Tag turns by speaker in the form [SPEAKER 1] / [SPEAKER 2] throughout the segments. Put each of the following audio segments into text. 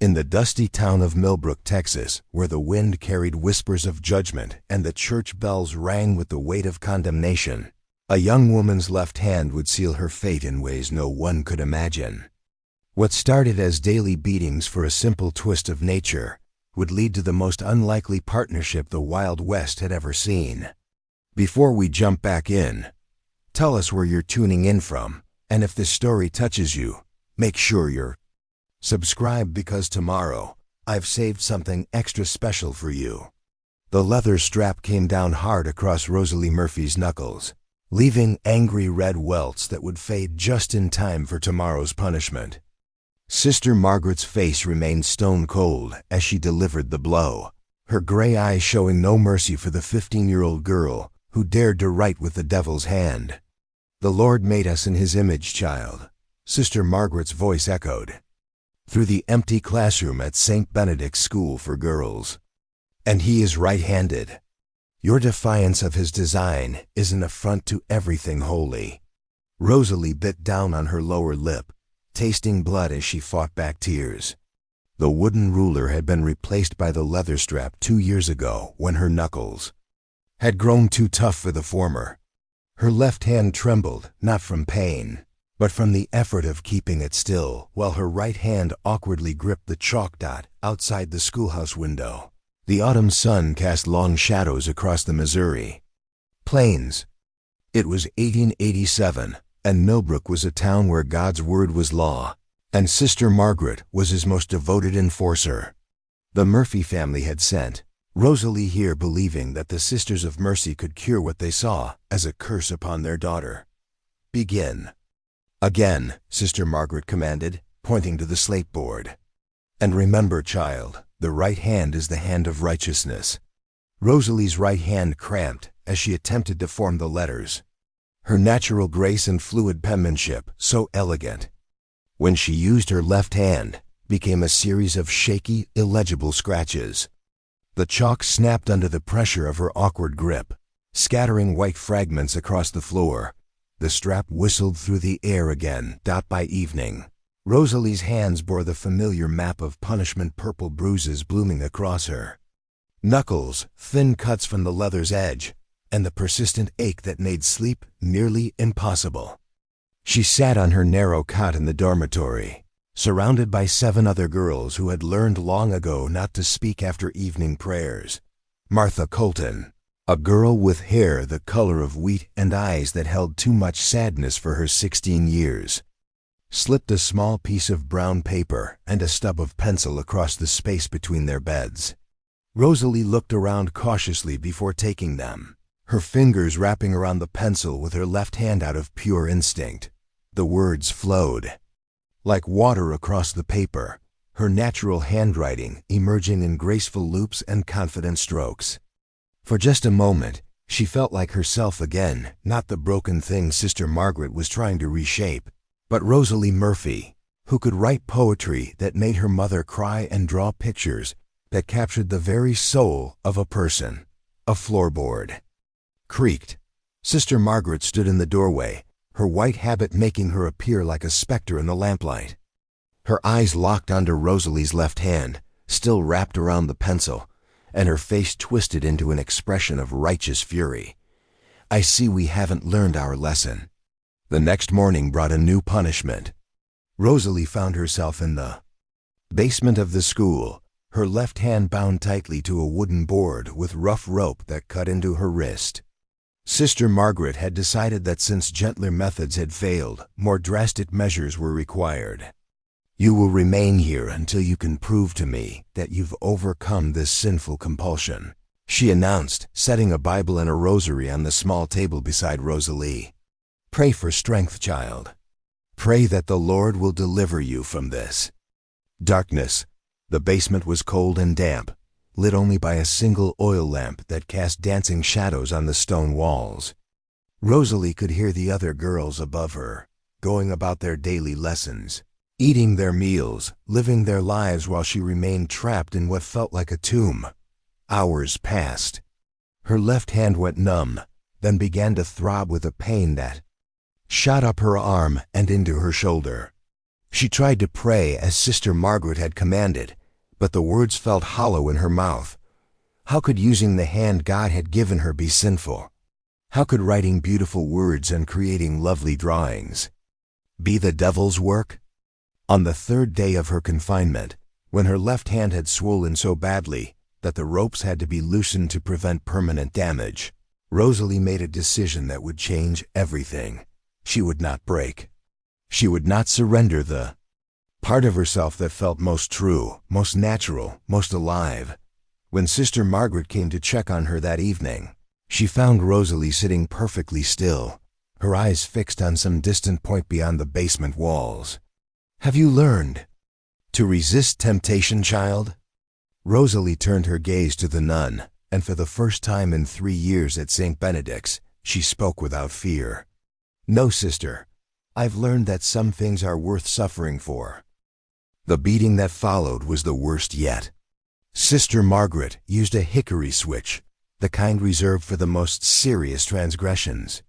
[SPEAKER 1] In the dusty town of Millbrook, Texas, where the wind carried whispers of judgment and the church bells rang with the weight of condemnation, a young woman's left hand would seal her fate in ways no one could imagine. What started as daily beatings for a simple twist of nature would lead to the most unlikely partnership the Wild West had ever seen. Before we jump back in, tell us where you're tuning in from, and if this story touches you, make sure you're subscribed, because tomorrow I've saved something extra special for you. The leather strap came down hard across Rosalie Murphy's knuckles, leaving angry red welts that would fade just in time for tomorrow's punishment. Sister Margaret's face remained stone cold as she delivered the blow, her gray eyes showing no mercy for the 15-year-old girl who dared to write with the devil's hand. "The Lord made us in His image, child," Sister Margaret's voice echoed through the empty classroom at St. Benedict's School for Girls. "And He is right-handed. Your defiance of His design is an affront to everything holy." Rosalie bit down on her lower lip, tasting blood as she fought back tears. The wooden ruler had been replaced by the leather strap 2 years ago when her knuckles had grown too tough for the former. Her left hand trembled, not from pain, but from the effort of keeping it still, while her right hand awkwardly gripped the chalk dot outside the schoolhouse window. The autumn sun cast long shadows across the Missouri plains. It was 1887, and Millbrook was a town where God's word was law, and Sister Margaret was His most devoted enforcer. The Murphy family had sent Rosalie here believing that the Sisters of Mercy could cure what they saw as a curse upon their daughter. "Begin." "Again," Sister Margaret commanded, pointing to the slate board. "And remember, child, the right hand is the hand of righteousness." Rosalie's right hand cramped as she attempted to form the letters, her natural grace and fluid penmanship so elegant. When she used her left hand, became a series of shaky, illegible scratches. The chalk snapped under the pressure of her awkward grip, scattering white fragments across the floor. The strap whistled through the air again. By evening, Rosalie's hands bore the familiar map of punishment, purple bruises blooming across her knuckles, thin cuts from the leather's edge, and the persistent ache that made sleep nearly impossible. She sat on her narrow cot in the dormitory, surrounded by 7 other girls who had learned long ago not to speak after evening prayers. Martha Colton, a girl with hair the color of wheat and eyes that held too much sadness for her 16 years, slipped a small piece of brown paper and a stub of pencil across the space between their beds. Rosalie looked around cautiously before taking them, her fingers wrapping around the pencil with her left hand out of pure instinct. The words flowed like water across the paper, her natural handwriting emerging in graceful loops and confident strokes. For just a moment, she felt like herself again, not the broken thing Sister Margaret was trying to reshape, but Rosalie Murphy, who could write poetry that made her mother cry and draw pictures that captured the very soul of a person. A floorboard creaked. Sister Margaret stood in the doorway, her white habit making her appear like a specter in the lamplight. Her eyes locked onto Rosalie's left hand, still wrapped around the pencil, and her face twisted into an expression of righteous fury. "I see we haven't learned our lesson." The next morning brought a new punishment. Rosalie found herself in the basement of the school, her left hand bound tightly to a wooden board with rough rope that cut into her wrist. Sister Margaret had decided that since gentler methods had failed, more drastic measures were required. "You will remain here until you can prove to me that you've overcome this sinful compulsion," she announced, setting a Bible and a rosary on the small table beside Rosalie. "Pray for strength, child. Pray that the Lord will deliver you from this." Darkness. The basement was cold and damp, lit only by a single oil lamp that cast dancing shadows on the stone walls. Rosalie could hear the other girls above her, going about their daily lessons, eating their meals, living their lives while she remained trapped in what felt like a tomb. Hours passed. Her left hand went numb, then began to throb with a pain that shot up her arm and into her shoulder. She tried to pray as Sister Margaret had commanded, but the words felt hollow in her mouth. How could using the hand God had given her be sinful? How could writing beautiful words and creating lovely drawings be the devil's work? On the third day of her confinement, when her left hand had swollen so badly that the ropes had to be loosened to prevent permanent damage, Rosalie made a decision that would change everything. She would not break. She would not surrender the part of herself that felt most true, most natural, most alive. When Sister Margaret came to check on her that evening, she found Rosalie sitting perfectly still, her eyes fixed on some distant point beyond the basement walls. "Have you learned to resist temptation, child?" Rosalie turned her gaze to the nun, and for the first time in 3 years at St. Benedict's, she spoke without fear. "No, sister. I've learned that some things are worth suffering for." The beating that followed was the worst yet. Sister Margaret used a hickory switch, the kind reserved for the most serious transgressions.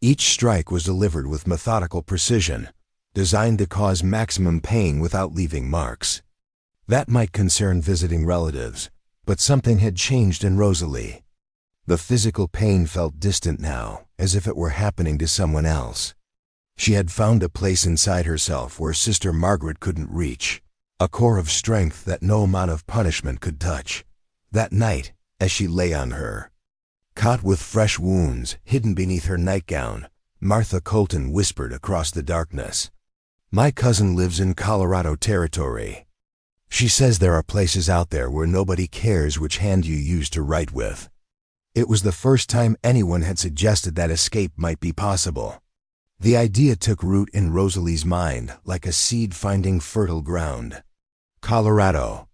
[SPEAKER 1] Each strike was delivered with methodical precision, designed to cause maximum pain without leaving marks. That might concern visiting relatives, but something had changed in Rosalie. The physical pain felt distant now, as if it were happening to someone else. She had found a place inside herself where Sister Margaret couldn't reach, a core of strength that no amount of punishment could touch. That night, as she lay on her cot with fresh wounds hidden beneath her nightgown, Martha Colton whispered across the darkness, "My cousin lives in Colorado Territory. She says there are places out there where nobody cares which hand you use to write with." It was the first time anyone had suggested that escape might be possible. The idea took root in Rosalie's mind like a seed finding fertile ground. Colorado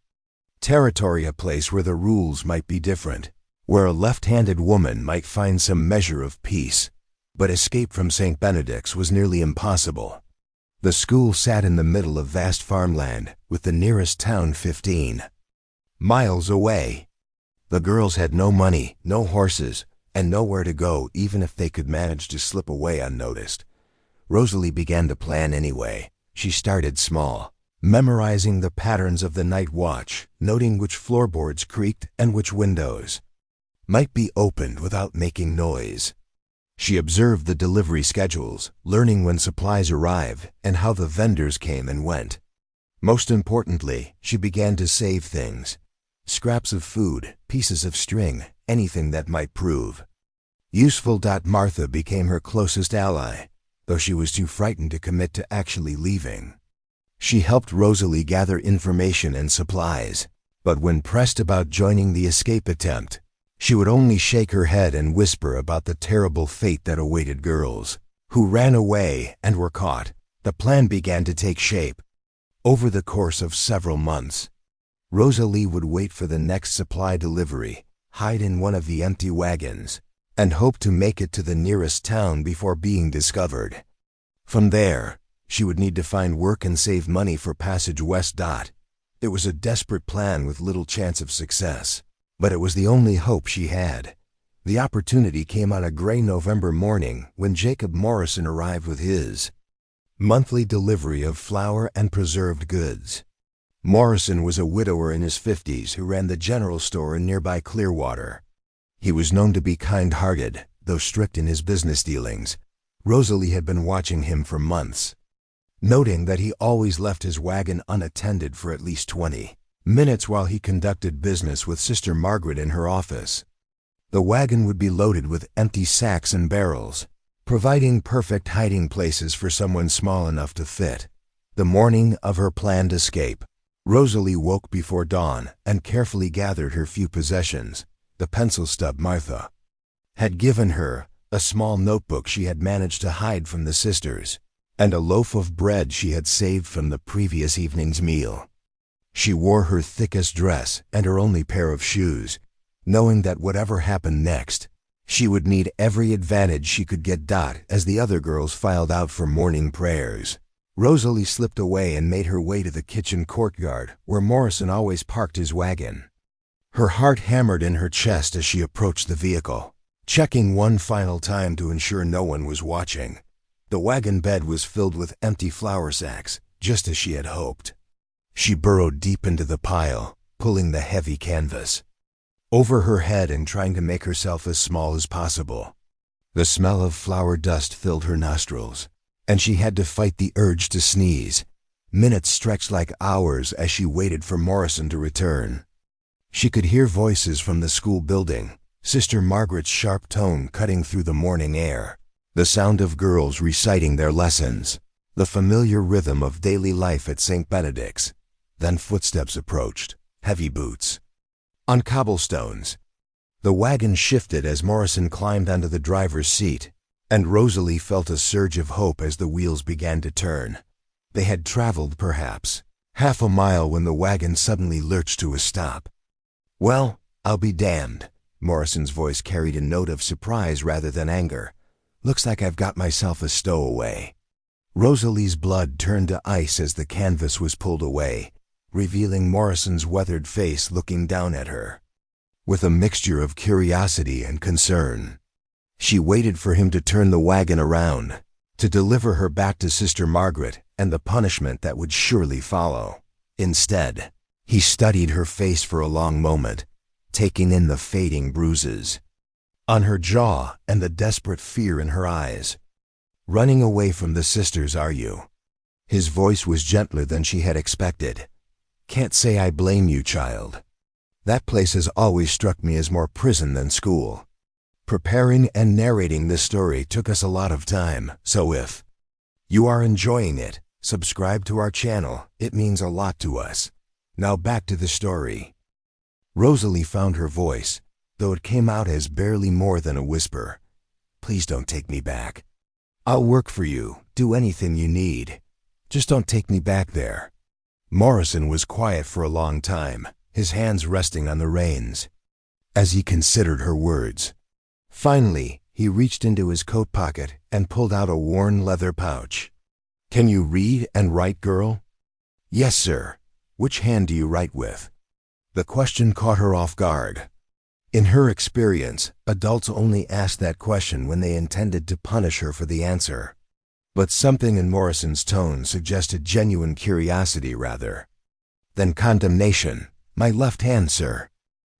[SPEAKER 1] Territory, a place where the rules might be different, where a left-handed woman might find some measure of peace. But escape from St. Benedict's was nearly impossible. The school sat in the middle of vast farmland, with the nearest town 15 miles away. The girls had no money, no horses, and nowhere to go even if they could manage to slip away unnoticed. Rosalie began to plan anyway. She started small, memorizing the patterns of the night watch, noting which floorboards creaked and which windows might be opened without making noise. She observed the delivery schedules, learning when supplies arrived and how the vendors came and went. Most importantly, she began to save things. Scraps of food, pieces of string, anything that might prove useful. Martha became her closest ally, though she was too frightened to commit to actually leaving. She helped Rosalie gather information and supplies, but when pressed about joining the escape attempt, she would only shake her head and whisper about the terrible fate that awaited girls who ran away and were caught. The plan began to take shape. Over the course of several months, Rosalie would wait for the next supply delivery, hide in one of the empty wagons, and hope to make it to the nearest town before being discovered. From there, she would need to find work and save money for passage west. It was a desperate plan with little chance of success, but it was the only hope she had. The opportunity came on a gray November morning when Jacob Morrison arrived with his monthly delivery of flour and preserved goods. Morrison was a widower in his 50s who ran the general store in nearby Clearwater. He was known to be kind-hearted, though strict in his business dealings. Rosalie had been watching him for months, noting that he always left his wagon unattended for at least 20 minutes while he conducted business with Sister Margaret in her office. The wagon would be loaded with empty sacks and barrels, providing perfect hiding places for someone small enough to fit. The morning of her planned escape, Rosalie woke before dawn and carefully gathered her few possessions. The pencil stub Martha had given her, a small notebook she had managed to hide from the sisters, and a loaf of bread she had saved from the previous evening's meal. She wore her thickest dress and her only pair of shoes, knowing that whatever happened next, she would need every advantage she could get. As the other girls filed out for morning prayers, Rosalie slipped away and made her way to the kitchen courtyard where Morrison always parked his wagon. Her heart hammered in her chest as she approached the vehicle, checking one final time to ensure no one was watching. The wagon bed was filled with empty flour sacks, just as she had hoped. She burrowed deep into the pile, pulling the heavy canvas over her head and trying to make herself as small as possible. The smell of flour dust filled her nostrils, and she had to fight the urge to sneeze. Minutes stretched like hours as she waited for Morrison to return. She could hear voices from the school building, Sister Margaret's sharp tone cutting through the morning air, the sound of girls reciting their lessons, the familiar rhythm of daily life at St. Benedict's. Then footsteps approached, heavy boots on cobblestones. The wagon shifted as Morrison climbed onto the driver's seat, and Rosalie felt a surge of hope as the wheels began to turn. They had traveled, perhaps, half a mile when the wagon suddenly lurched to a stop. "Well, I'll be damned." Morrison's voice carried a note of surprise rather than anger. "Looks like I've got myself a stowaway." Rosalie's blood turned to ice as the canvas was pulled away, revealing Morrison's weathered face looking down at her with a mixture of curiosity and concern. She waited for him to turn the wagon around, to deliver her back to Sister Margaret and the punishment that would surely follow. Instead, he studied her face for a long moment, taking in the fading bruises on her jaw and the desperate fear in her eyes. "Running away from the sisters, are you?" His voice was gentler than she had expected. "Can't say I blame you, child. That place has always struck me as more prison than school. Preparing and narrating this story took us a lot of time, so if you are enjoying it, subscribe to our channel. It means a lot to us. Now back to the story." Rosalie found her voice, though it came out as barely more than a whisper. "Please don't take me back. I'll work for you, do anything you need. Just don't take me back there." Morrison was quiet for a long time, his hands resting on the reins, as he considered her words. Finally, he reached into his coat pocket and pulled out a worn leather pouch. "Can you read and write, girl?" "Yes, sir." "Which hand do you write with?" The question caught her off guard. In her experience, adults only asked that question when they intended to punish her for the answer. But something in Morrison's tone suggested genuine curiosity rather than condemnation. "My left hand, sir."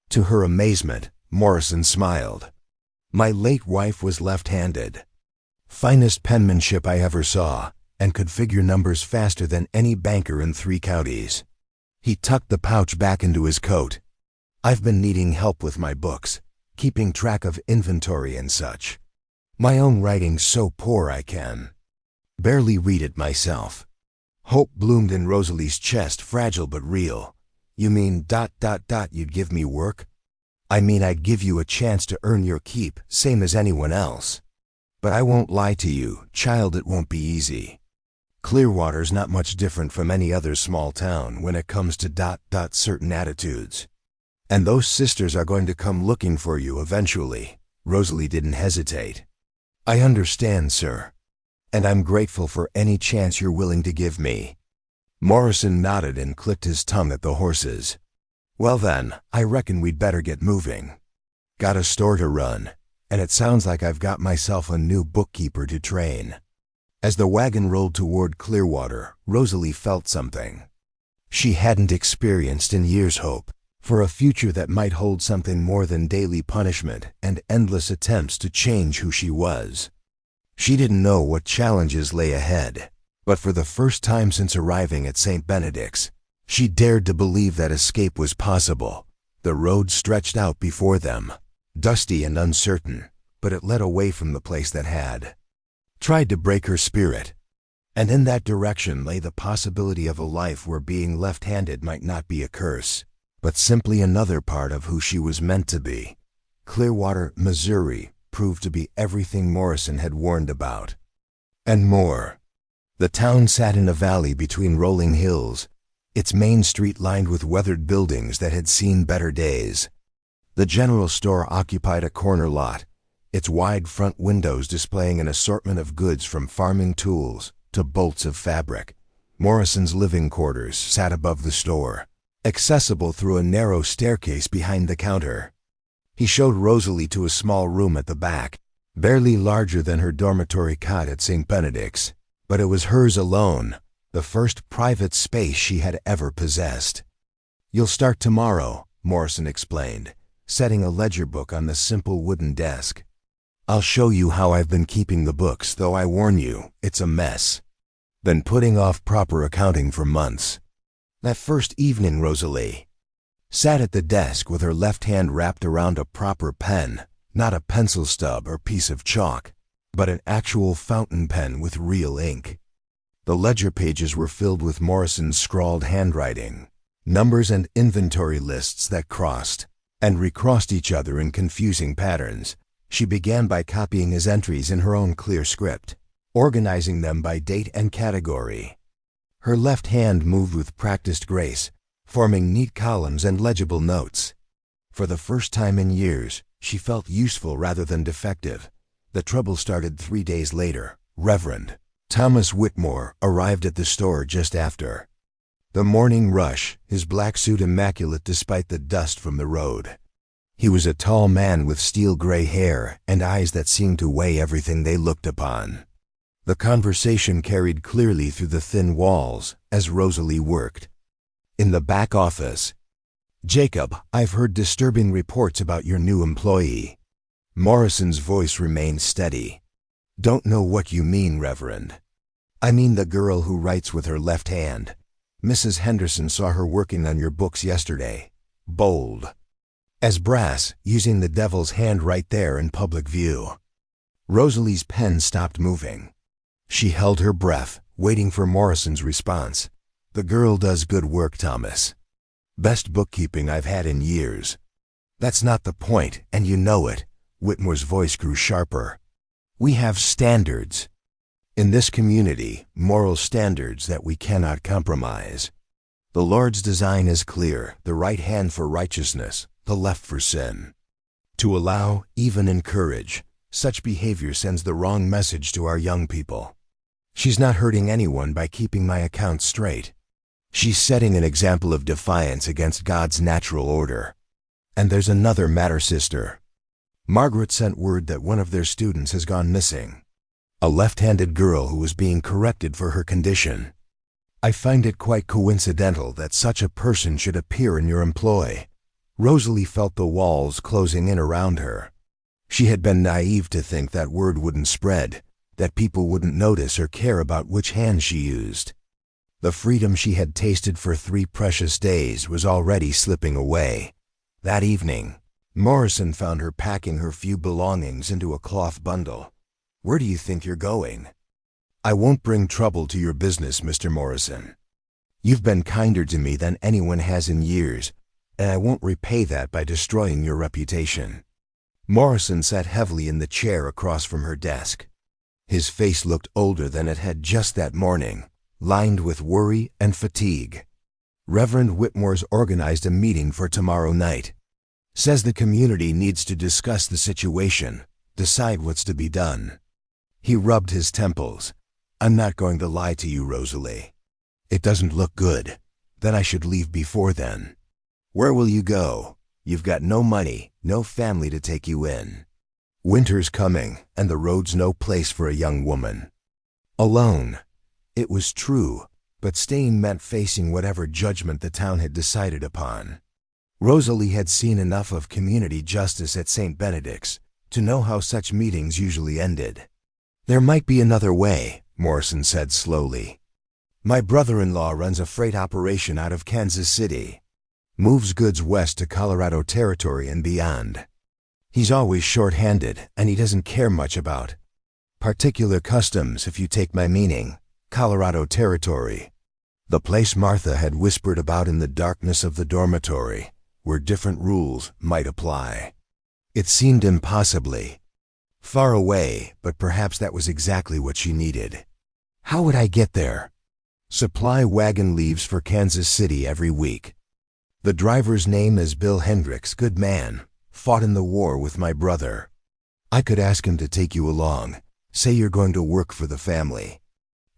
[SPEAKER 1] To her amazement, Morrison smiled. "My late wife was left-handed. Finest penmanship I ever saw, and could figure numbers faster than any banker in 3 counties. He tucked the pouch back into his coat. "I've been needing help with my books, keeping track of inventory and such. My own writing's so poor I can barely read it myself." Hope bloomed in Rosalie's chest, fragile but real. "You mean ... you'd give me work?" "I mean I'd give you a chance to earn your keep, same as anyone else. But I won't lie to you, child, it won't be easy. Clearwater's not much different from any other small town when it comes to ... certain attitudes. And those sisters are going to come looking for you eventually." Rosalie didn't hesitate. "I understand, sir. And I'm grateful for any chance you're willing to give me." Morrison nodded and clicked his tongue at the horses. "Well then, I reckon we'd better get moving. Got a store to run, and it sounds like I've got myself a new bookkeeper to train." As the wagon rolled toward Clearwater, Rosalie felt something she hadn't experienced in years: hope for a future that might hold something more than daily punishment and endless attempts to change who she was. She didn't know what challenges lay ahead, but for the first time since arriving at St. Benedict's, she dared to believe that escape was possible. The road stretched out before them, dusty and uncertain, but it led away from the place that had tried to break her spirit. And in that direction lay the possibility of a life where being left-handed might not be a curse, but simply another part of who she was meant to be. Clearwater, Missouri, proved to be everything Morrison had warned about, and more. The town sat in a valley between rolling hills, its main street lined with weathered buildings that had seen better days. The general store occupied a corner lot, its wide front windows displaying an assortment of goods from farming tools to bolts of fabric. Morrison's living quarters sat above the store, accessible through a narrow staircase behind the counter. He showed Rosalie to a small room at the back, barely larger than her dormitory cot at St. Benedict's, but it was hers alone, the first private space she had ever possessed. "You'll start tomorrow," Morrison explained, setting a ledger book on the simple wooden desk. "I'll show you how I've been keeping the books, though I warn you, it's a mess. Been putting off proper accounting for months." That first evening, Rosalie sat at the desk with her left hand wrapped around a proper pen, not a pencil stub or piece of chalk, but an actual fountain pen with real ink. The ledger pages were filled with Morrison's scrawled handwriting, numbers and inventory lists that crossed and recrossed each other in confusing patterns. She began by copying his entries in her own clear script, organizing them by date and category. Her left hand moved with practiced grace, forming neat columns and legible notes. For the first time in years, she felt useful rather than defective. The trouble started 3 days later. Reverend Thomas Whitmore arrived at the store just after the morning rush, his black suit immaculate despite the dust from the road. He was a tall man with steel-gray hair and eyes that seemed to weigh everything they looked upon. The conversation carried clearly through the thin walls as Rosalie worked. In the back office, "Jacob, I've heard disturbing reports about your new employee." Morrison's voice remained steady. "Don't know what you mean, Reverend. I mean the girl who writes with her left hand. Mrs. Henderson saw her working on your books yesterday. Bold as brass, using the devil's hand right there in public view." Rosalie's pen stopped moving. She held her breath, waiting for Morrison's response. "The girl does good work, Thomas. Best bookkeeping I've had in years." "That's not the point, and you know it." Whitmore's voice grew sharper. "We have standards in this community, moral standards that we cannot compromise. The Lord's design is clear, the right hand for righteousness, the left for sin. To allow, even encourage, such behavior sends the wrong message to our young people. She's not hurting anyone by keeping my accounts straight. She's setting an example of defiance against God's natural order. And there's another matter, sister. Margaret sent word that one of their students has gone missing. A left-handed girl who was being corrected for her condition. I find it quite coincidental that such a person should appear in your employ." Rosalie felt the walls closing in around her. She had been naive to think that word wouldn't spread, that people wouldn't notice or care about which hand she used. The freedom she had tasted for 3 precious days was already slipping away. That evening, Morrison found her packing her few belongings into a cloth bundle. "Where do you think you're going?" "I won't bring trouble to your business, Mr. Morrison. You've been kinder to me than anyone has in years, and I won't repay that by destroying your reputation." Morrison sat heavily in the chair across from her desk. His face looked older than it had just that morning, lined with worry and fatigue. "Reverend Whitmore's organized a meeting for tomorrow night. Says the community needs to discuss the situation, decide what's to be done." He rubbed his temples. "I'm not going to lie to you, Rosalie. It doesn't look good. Then I should leave before then." "Where will you go? You've got no money, no family to take you in. Winter's coming, and the road's no place for a young woman. Alone." It was true, but staying meant facing whatever judgment the town had decided upon. Rosalie had seen enough of community justice at St. Benedict's to know how such meetings usually ended. "There might be another way," Morrison said slowly. "My brother-in-law runs a freight operation out of Kansas City. Moves goods west to Colorado Territory and beyond. He's always short-handed, and he doesn't care much about particular customs, if you take my meaning. Colorado Territory. The place Martha had whispered about in the darkness of the dormitory, where different rules might apply. It seemed impossibly far away, but perhaps that was exactly what she needed. How would I get there? Supply wagon leaves for Kansas City every week. The driver's name is Bill Hendricks, good man, fought in the war with my brother. I could ask him to take you along, say you're going to work for the family.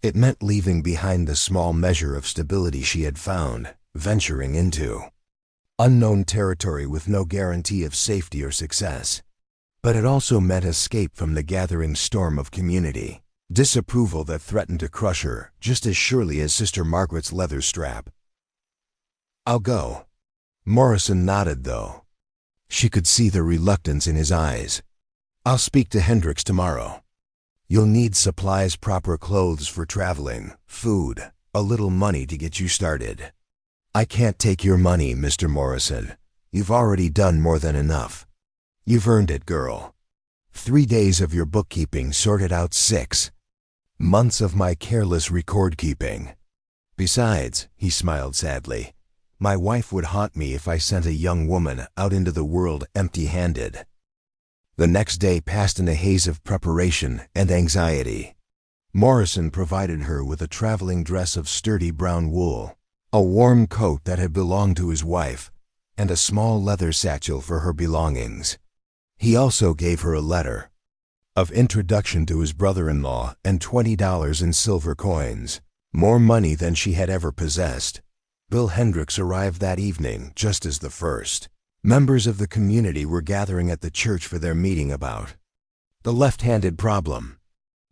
[SPEAKER 1] It meant leaving behind the small measure of stability she had found, venturing into unknown territory with no guarantee of safety or success. But it also meant escape from the gathering storm of community. disapproval that threatened to crush her just as surely as Sister Margaret's leather strap. "I'll go." Morrison nodded, though. She could see the reluctance in his eyes. "I'll speak to Hendricks tomorrow. You'll need supplies, proper clothes for traveling, food, a little money to get you started." "I can't take your money, Mr. Morrison. You've already done more than enough. You've earned it, girl. 3 days of your bookkeeping sorted out 6 months of my careless record-keeping. Besides," he smiled sadly, "my wife would haunt me if I sent a young woman out into the world empty-handed." The next day passed in a haze of preparation and anxiety. Morrison provided her with a traveling dress of sturdy brown wool, a warm coat that had belonged to his wife, and a small leather satchel for her belongings. He also gave her a letter of introduction to his brother-in-law and $20 in silver coins, more money than she had ever possessed. Bill Hendricks arrived that evening just as the first members of the community were gathering at the church for their meeting about the left-handed problem.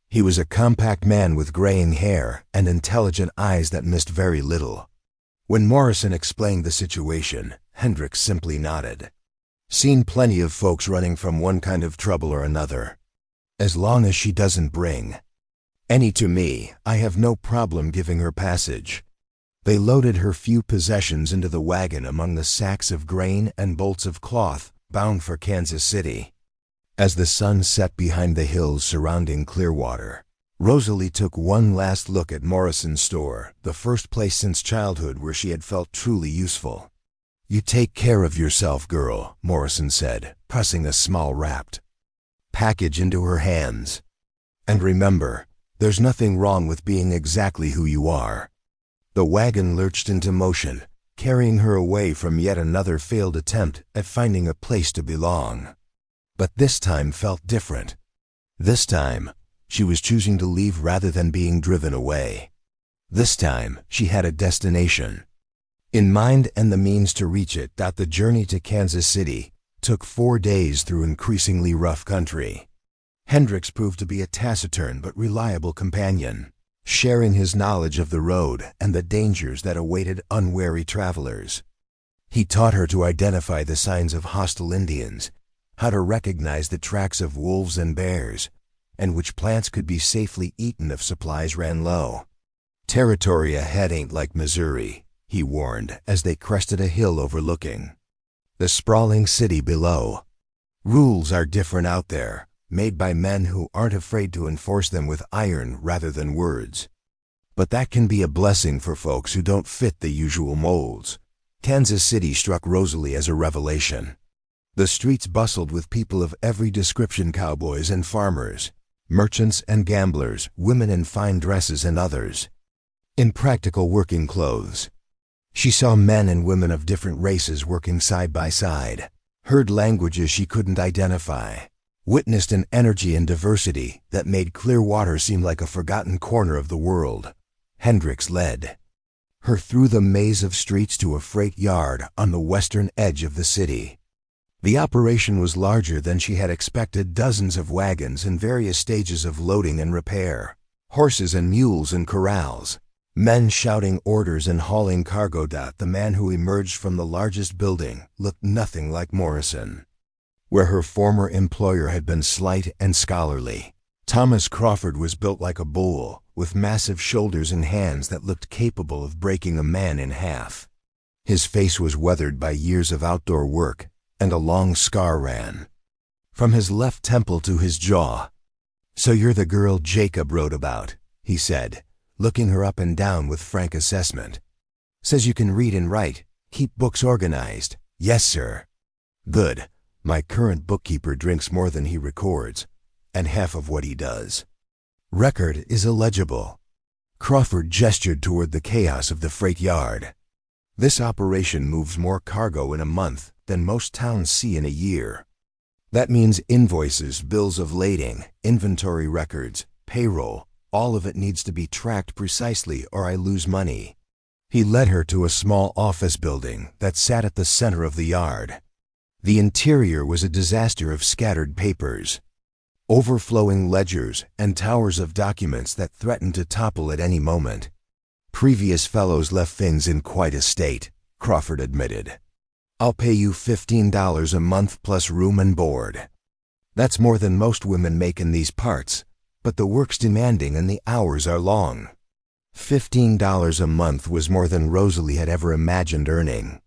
[SPEAKER 1] He was a compact man with graying hair and intelligent eyes that missed very little. When Morrison explained the situation, Hendricks simply nodded. "Seen plenty of folks running from one kind of trouble or another. As long as she doesn't bring any to me, I have no problem giving her passage." They loaded her few possessions into the wagon among the sacks of grain and bolts of cloth, bound for Kansas City. As the sun set behind the hills surrounding Clearwater, Rosalie took one last look at Morrison's store, the first place since childhood where she had felt truly useful. "You take care of yourself, girl," Morrison said, pressing a small wrapped package into her hands. "And remember, there's nothing wrong with being exactly who you are." The wagon lurched into motion, carrying her away from yet another failed attempt at finding a place to belong. But this time felt different. This time, she was choosing to leave rather than being driven away. This time, she had a destination in mind and the means to reach it. The journey to Kansas City took 4 days through increasingly rough country. Hendricks proved to be a taciturn but reliable companion, sharing his knowledge of the road and the dangers that awaited unwary travelers. He taught her to identify the signs of hostile Indians, how to recognize the tracks of wolves and bears, and which plants could be safely eaten if supplies ran low. "Territory ahead ain't like Missouri," he warned as they crested a hill overlooking the sprawling city below. "Rules are different out there, made by men who aren't afraid to enforce them with iron rather than words. But that can be a blessing for folks who don't fit the usual molds." Kansas City struck Rosalie as a revelation. The streets bustled with people of every description: cowboys and farmers, merchants and gamblers, women in fine dresses and others in practical working clothes. She saw men and women of different races working side by side, heard languages she couldn't identify, witnessed an energy and diversity that made Clearwater seem like a forgotten corner of the world. Hendricks led her through the maze of streets to a freight yard on the western edge of the city. The operation was larger than she had expected: dozens of wagons in various stages of loading and repair, horses and mules in corrals, men shouting orders and hauling cargo. The man who emerged from the largest building looked nothing like Morrison. Where her former employer had been slight and scholarly, Thomas Crawford was built like a bull, with massive shoulders and hands that looked capable of breaking a man in half. His face was weathered by years of outdoor work, and a long scar ran from his left temple to his jaw. "So you're the girl Jacob wrote about," he said, looking her up and down with frank assessment. "Says you can read and write, keep books organized." "Yes, sir." "Good. My current bookkeeper drinks more than he records, and half of what he does. Record is illegible." Crawford gestured toward the chaos of the freight yard. "This operation moves more cargo in a month than most towns see in a year. That means invoices, bills of lading, inventory records, payroll. All of it needs to be tracked precisely or I lose money." He led her to a small office building that sat at the center of the yard. The interior was a disaster of scattered papers. overflowing ledgers and towers of documents that threatened to topple at any moment. Previous fellows left things in quite a state, Crawford admitted. "I'll pay you $15 a month plus room and board. That's more than most women make in these parts, but the work's demanding and the hours are long." $15 a month was more than Rosalie had ever imagined earning.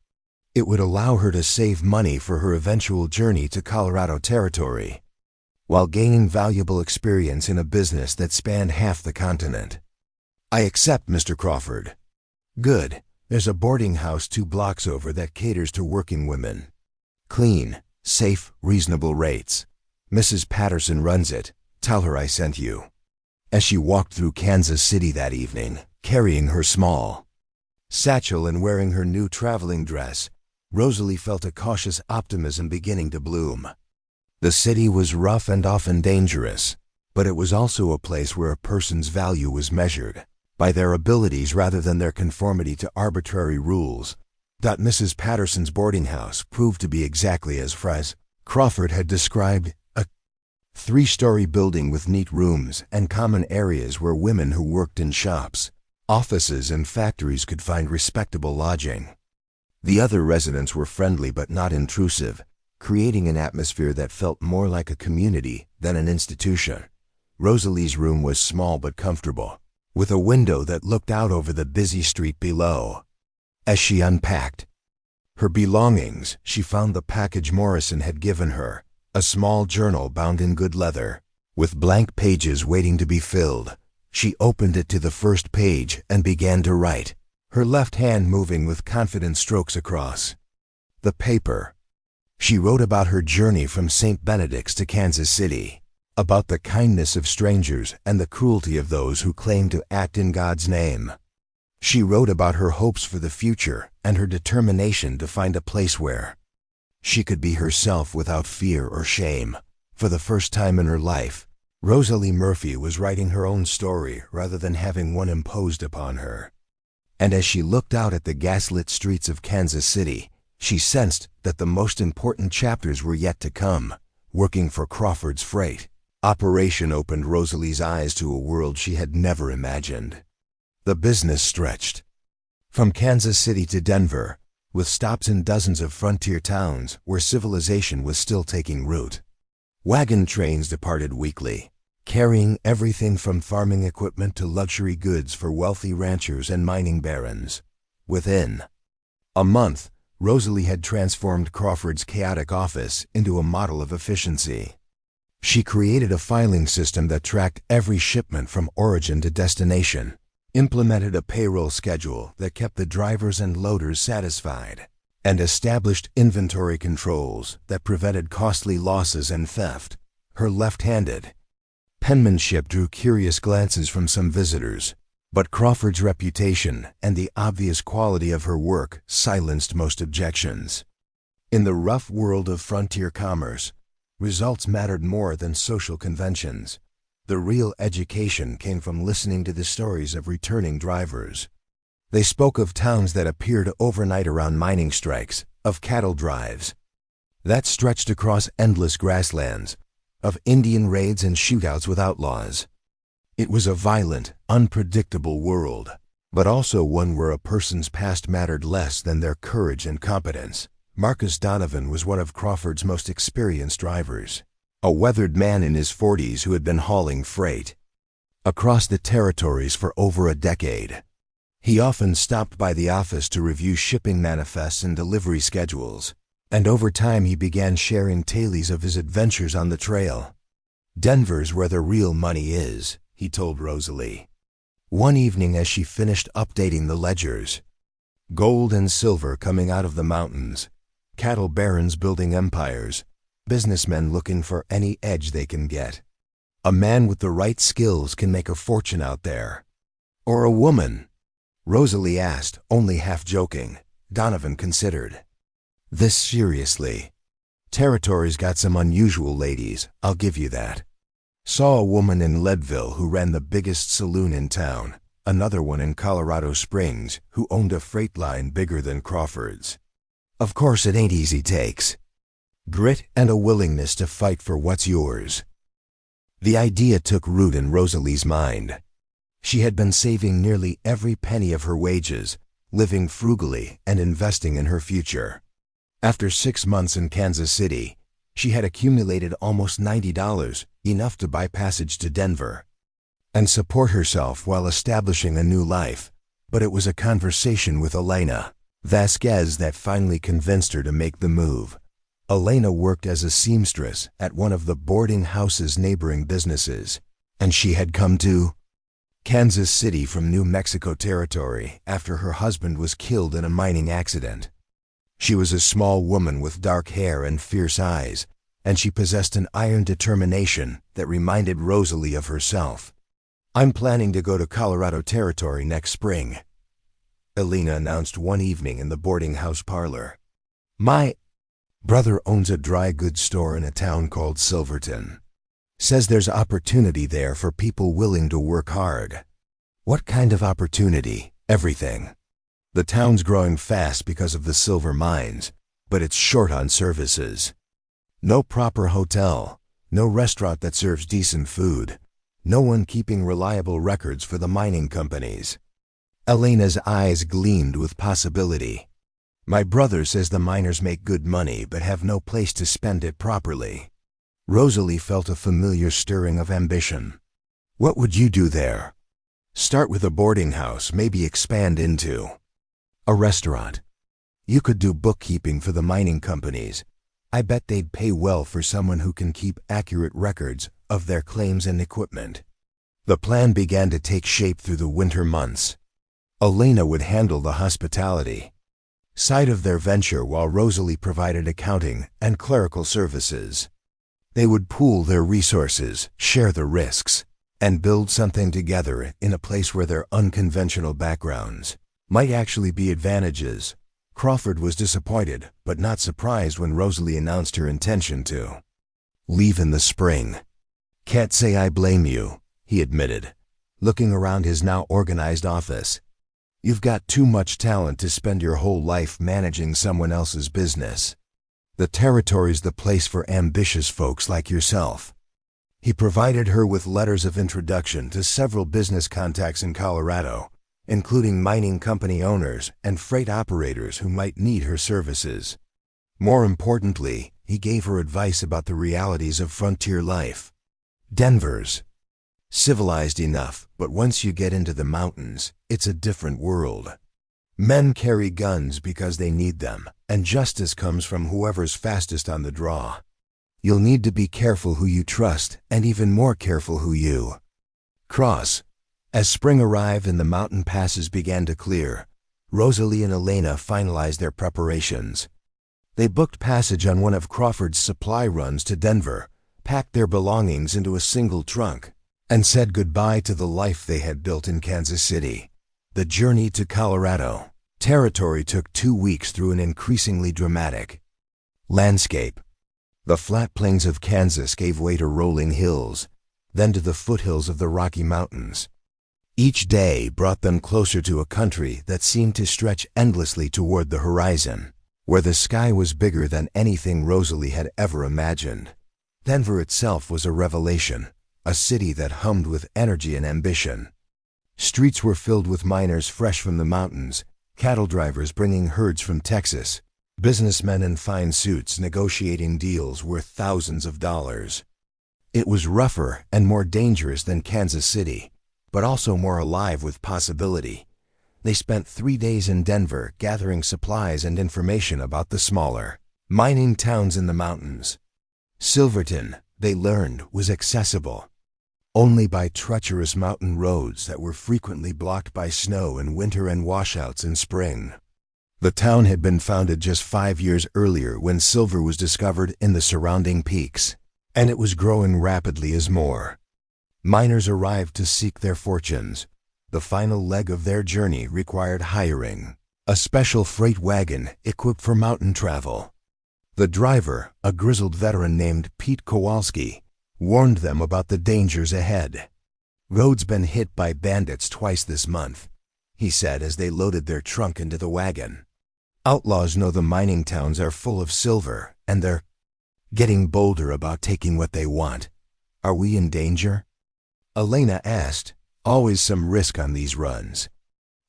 [SPEAKER 1] It would allow her to save money for her eventual journey to Colorado Territory, while gaining valuable experience in a business that spanned half the continent. "I accept, Mr. Crawford." "Good. There's a boarding house 2 blocks over that caters to working women. Clean, safe, reasonable rates. Mrs. Patterson runs it. Tell her I sent you." As she walked through Kansas City that evening, carrying her small satchel and wearing her new traveling dress, Rosalie felt a cautious optimism beginning to bloom. The city was rough and often dangerous, but it was also a place where a person's value was measured by their abilities rather than their conformity to arbitrary rules. Mrs. Patterson's boarding house proved to be exactly as Crawford had described, a 3-story building with neat rooms and common areas where women who worked in shops, offices, and factories could find respectable lodging. The other residents were friendly but not intrusive, creating an atmosphere that felt more like a community than an institution. Rosalie's room was small but comfortable, with a window that looked out over the busy street below. As she unpacked her belongings, she found the package Morrison had given her, a small journal bound in good leather, with blank pages waiting to be filled. She opened it to the first page and began to write, her left hand moving with confident strokes across the paper. She wrote about her journey from St. Benedict's to Kansas City, about the kindness of strangers and the cruelty of those who claim to act in God's name. She wrote about her hopes for the future and her determination to find a place where she could be herself without fear or shame. For the first time in her life, Rosalie Murphy was writing her own story rather than having one imposed upon her. And as she looked out at the gaslit streets of Kansas City, she sensed that the most important chapters were yet to come. Working for Crawford's freight operation opened Rosalie's eyes to a world she had never imagined. The business stretched from Kansas City to Denver, with stops in dozens of frontier towns where civilization was still taking root. Wagon trains departed weekly, carrying everything from farming equipment to luxury goods for wealthy ranchers and mining barons. Within a month, Rosalie had transformed Crawford's chaotic office into a model of efficiency. She created a filing system that tracked every shipment from origin to destination, implemented a payroll schedule that kept the drivers and loaders satisfied, and established inventory controls that prevented costly losses and theft. Her left-handed penmanship drew curious glances from some visitors, but Crawford's reputation and the obvious quality of her work silenced most objections. In the rough world of frontier commerce, results mattered more than social conventions. The real education came from listening to the stories of returning drivers. They spoke of towns that appeared overnight around mining strikes, of cattle drives that stretched across endless grasslands, of Indian raids and shootouts with outlaws. It was a violent, unpredictable world, but also one where a person's past mattered less than their courage and competence. Marcus Donovan was one of Crawford's most experienced drivers, a weathered man in his 40s who had been hauling freight across the territories for over a decade. He often stopped by the office to review shipping manifests and delivery schedules, and over time he began sharing tales of his adventures on the trail. "Denver's where the real money is," he told Rosalie one evening as she finished updating the ledgers. "Gold and silver coming out of the mountains, cattle barons building empires, businessmen looking for any edge they can get. A man with the right skills can make a fortune out there." "Or a woman?" Rosalie asked, only half joking. Donovan considered this seriously. "Territory's got some unusual ladies, I'll give you that. Saw a woman in Leadville who ran the biggest saloon in town, another one in Colorado Springs who owned a freight line bigger than Crawford's. Of course it ain't easy takes. Grit and a willingness to fight for what's yours." The idea took root in Rosalie's mind. She had been saving nearly every penny of her wages, living frugally and investing in her future. After 6 months in Kansas City, she had accumulated almost $90, enough to buy passage to Denver and support herself while establishing a new life. But it was a conversation with Elena Vasquez that finally convinced her to make the move. Elena worked as a seamstress at one of the boarding house's neighboring businesses, and she had come to Kansas City from New Mexico Territory after her husband was killed in a mining accident. She was a small woman with dark hair and fierce eyes, and she possessed an iron determination that reminded Rosalie of herself. "I'm planning to go to Colorado Territory next spring," Elena announced one evening in the boarding house parlor. "My brother owns a dry goods store in a town called Silverton. Says there's opportunity there for people willing to work hard." "What kind of opportunity?" "Everything. The town's growing fast because of the silver mines, but it's short on services. No proper hotel, no restaurant that serves decent food, no one keeping reliable records for the mining companies." Elena's eyes gleamed with possibility. "My brother says the miners make good money but have no place to spend it properly." Rosalie felt a familiar stirring of ambition. "What would you do there?" "Start with a boarding house, maybe expand into a restaurant. You could do bookkeeping for the mining companies. I bet they'd pay well for someone who can keep accurate records of their claims and equipment." The plan began to take shape through the winter months. Elena would handle the hospitality side of their venture while Rosalie provided accounting and clerical services. They would pool their resources, share the risks, and build something together in a place where their unconventional backgrounds might actually be advantages. Crawford was disappointed, but not surprised when Rosalie announced her intention to leave in the spring. "Can't say I blame you," he admitted, looking around his now organized office. "You've got too much talent to spend your whole life managing someone else's business. The territory's the place for ambitious folks like yourself." He provided her with letters of introduction to several business contacts in Colorado, including mining company owners and freight operators who might need her services. More importantly, he gave her advice about the realities of frontier life. Denver's civilized enough, but once you get into the mountains, it's a different world. Men carry guns because they need them, and justice comes from whoever's fastest on the draw. You'll need to be careful who you trust, and even more careful who you cross. As spring arrived and the mountain passes began to clear, Rosalie and Elena finalized their preparations. They booked passage on one of Crawford's supply runs to Denver, packed their belongings into a single trunk, and said goodbye to the life they had built in Kansas City. The journey to Colorado Territory took 2 weeks through an increasingly dramatic landscape. The flat plains of Kansas gave way to rolling hills, then to the foothills of the Rocky Mountains. Each day brought them closer to a country that seemed to stretch endlessly toward the horizon, where the sky was bigger than anything Rosalie had ever imagined. Denver itself was a revelation, a city that hummed with energy and ambition. Streets were filled with miners fresh from the mountains, cattle drivers bringing herds from Texas, businessmen in fine suits negotiating deals worth thousands of dollars. It was rougher and more dangerous than Kansas City, but also more alive with possibility. They spent 3 days in Denver gathering supplies and information about the smaller mining towns in the mountains. Silverton, they learned, was accessible only by treacherous mountain roads that were frequently blocked by snow in winter and washouts in spring. The town had been founded just 5 years earlier when silver was discovered in the surrounding peaks, and it was growing rapidly as more miners arrived to seek their fortunes. The final leg of their journey required hiring a special freight wagon equipped for mountain travel. The driver, a grizzled veteran named Pete Kowalski, warned them about the dangers ahead. "Road's been hit by bandits twice this month," he said as they loaded their trunk into the wagon. "Outlaws know the mining towns are full of silver, and they're getting bolder about taking what they want. Are we in danger? Elena asked. Always some risk on these runs.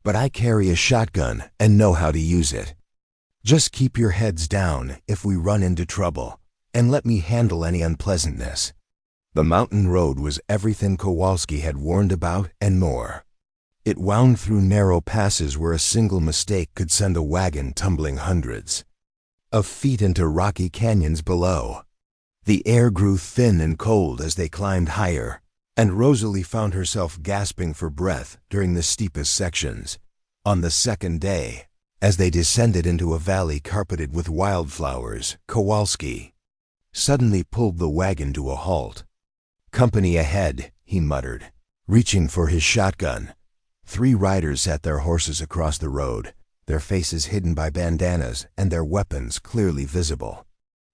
[SPEAKER 1] But I carry a shotgun and know how to use it. Just keep your heads down if we run into trouble, and let me handle any unpleasantness. The mountain road was everything Kowalski had warned about and more. It wound through narrow passes where a single mistake could send a wagon tumbling hundreds of feet into rocky canyons below. The air grew thin and cold as they climbed higher, and Rosalie found herself gasping for breath during the steepest sections. On the second day, as they descended into a valley carpeted with wildflowers, Kowalski suddenly pulled the wagon to a halt. "Company ahead," he muttered, reaching for his shotgun. 3 riders sat their horses across the road, their faces hidden by bandanas and their weapons clearly visible.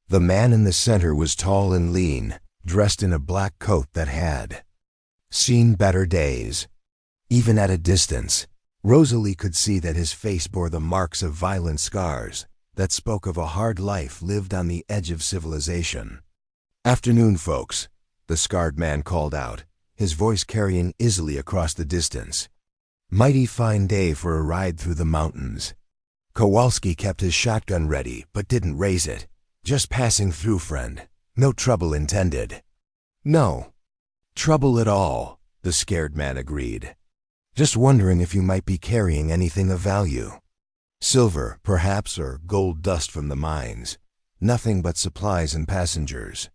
[SPEAKER 1] The man in the center was tall and lean, dressed in a black coat that had seen better days. Even at a distance, Rosalie could see that his face bore the marks of violent scars that spoke of a hard life lived on the edge of civilization. "Afternoon, folks," the scarred man called out, his voice carrying easily across the distance. "Mighty fine day for a ride through the mountains." Kowalski kept his shotgun ready but didn't raise it. "Just passing through, friend. No trouble intended." "No trouble at all," the scared man agreed. "Just wondering if you might be carrying anything of value. Silver, perhaps, or gold dust from the mines. Nothing but supplies and passengers."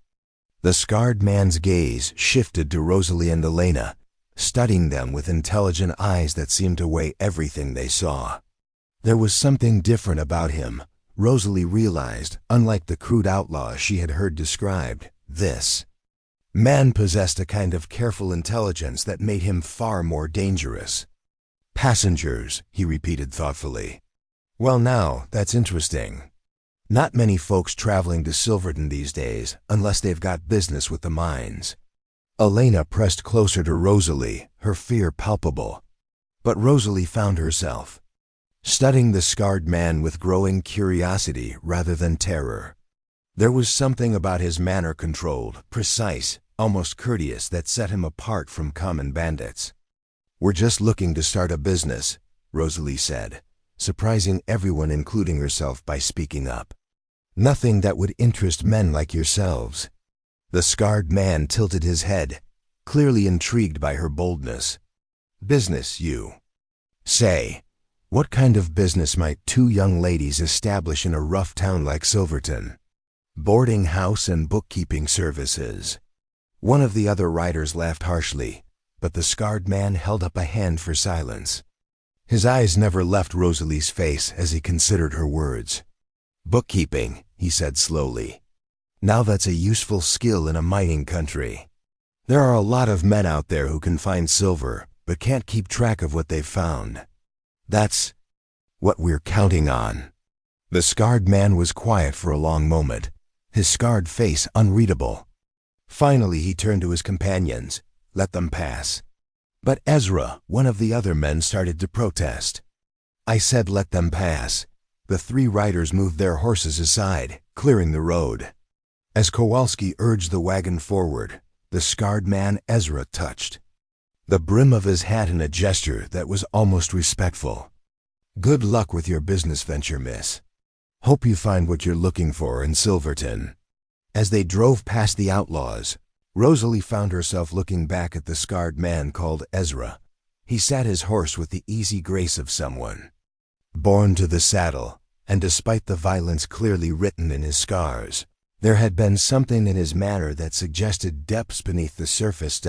[SPEAKER 1] The scarred man's gaze shifted to Rosalie and Elena, studying them with intelligent eyes that seemed to weigh everything they saw. There was something different about him, Rosalie realized. Unlike the crude outlaw she had heard described, this man possessed a kind of careful intelligence that made him far more dangerous. "Passengers," he repeated thoughtfully. "Well now, that's interesting. Not many folks traveling to Silverton these days, unless they've got business with the mines." Elena pressed closer to Rosalie, her fear palpable. But Rosalie found herself studying the scarred man with growing curiosity rather than terror. There was something about his manner, controlled, precise, almost courteous, that set him apart from common bandits. "We're just looking to start a business," Rosalie said, surprising everyone including herself by speaking up. "Nothing that would interest men like yourselves." The scarred man tilted his head, clearly intrigued by her boldness. "Business, you say? What kind of business might 2 young ladies establish in a rough town like Silverton?" "Boarding house and bookkeeping services." One of the other riders laughed harshly, but the scarred man held up a hand for silence. His eyes never left Rosalie's face as he considered her words. "Bookkeeping," he said slowly. "Now that's a useful skill in a mining country. There are a lot of men out there who can find silver, but can't keep track of what they've found. That's what we're counting on." The scarred man was quiet for a long moment, his scarred face unreadable. Finally he turned to his companions. "Let them pass." But Ezra, one of the other men, started to protest. "I said let them pass." The 3 riders moved their horses aside, clearing the road. As Kowalski urged the wagon forward, the scarred man Ezra touched the brim of his hat in a gesture that was almost respectful. "Good luck with your business venture, miss. Hope you find what you're looking for in Silverton." As they drove past the outlaws, Rosalie found herself looking back at the scarred man called Ezra. He sat his horse with the easy grace of someone born to the saddle, and despite the violence clearly written in his scars, there had been something in his manner that suggested depths beneath the surface.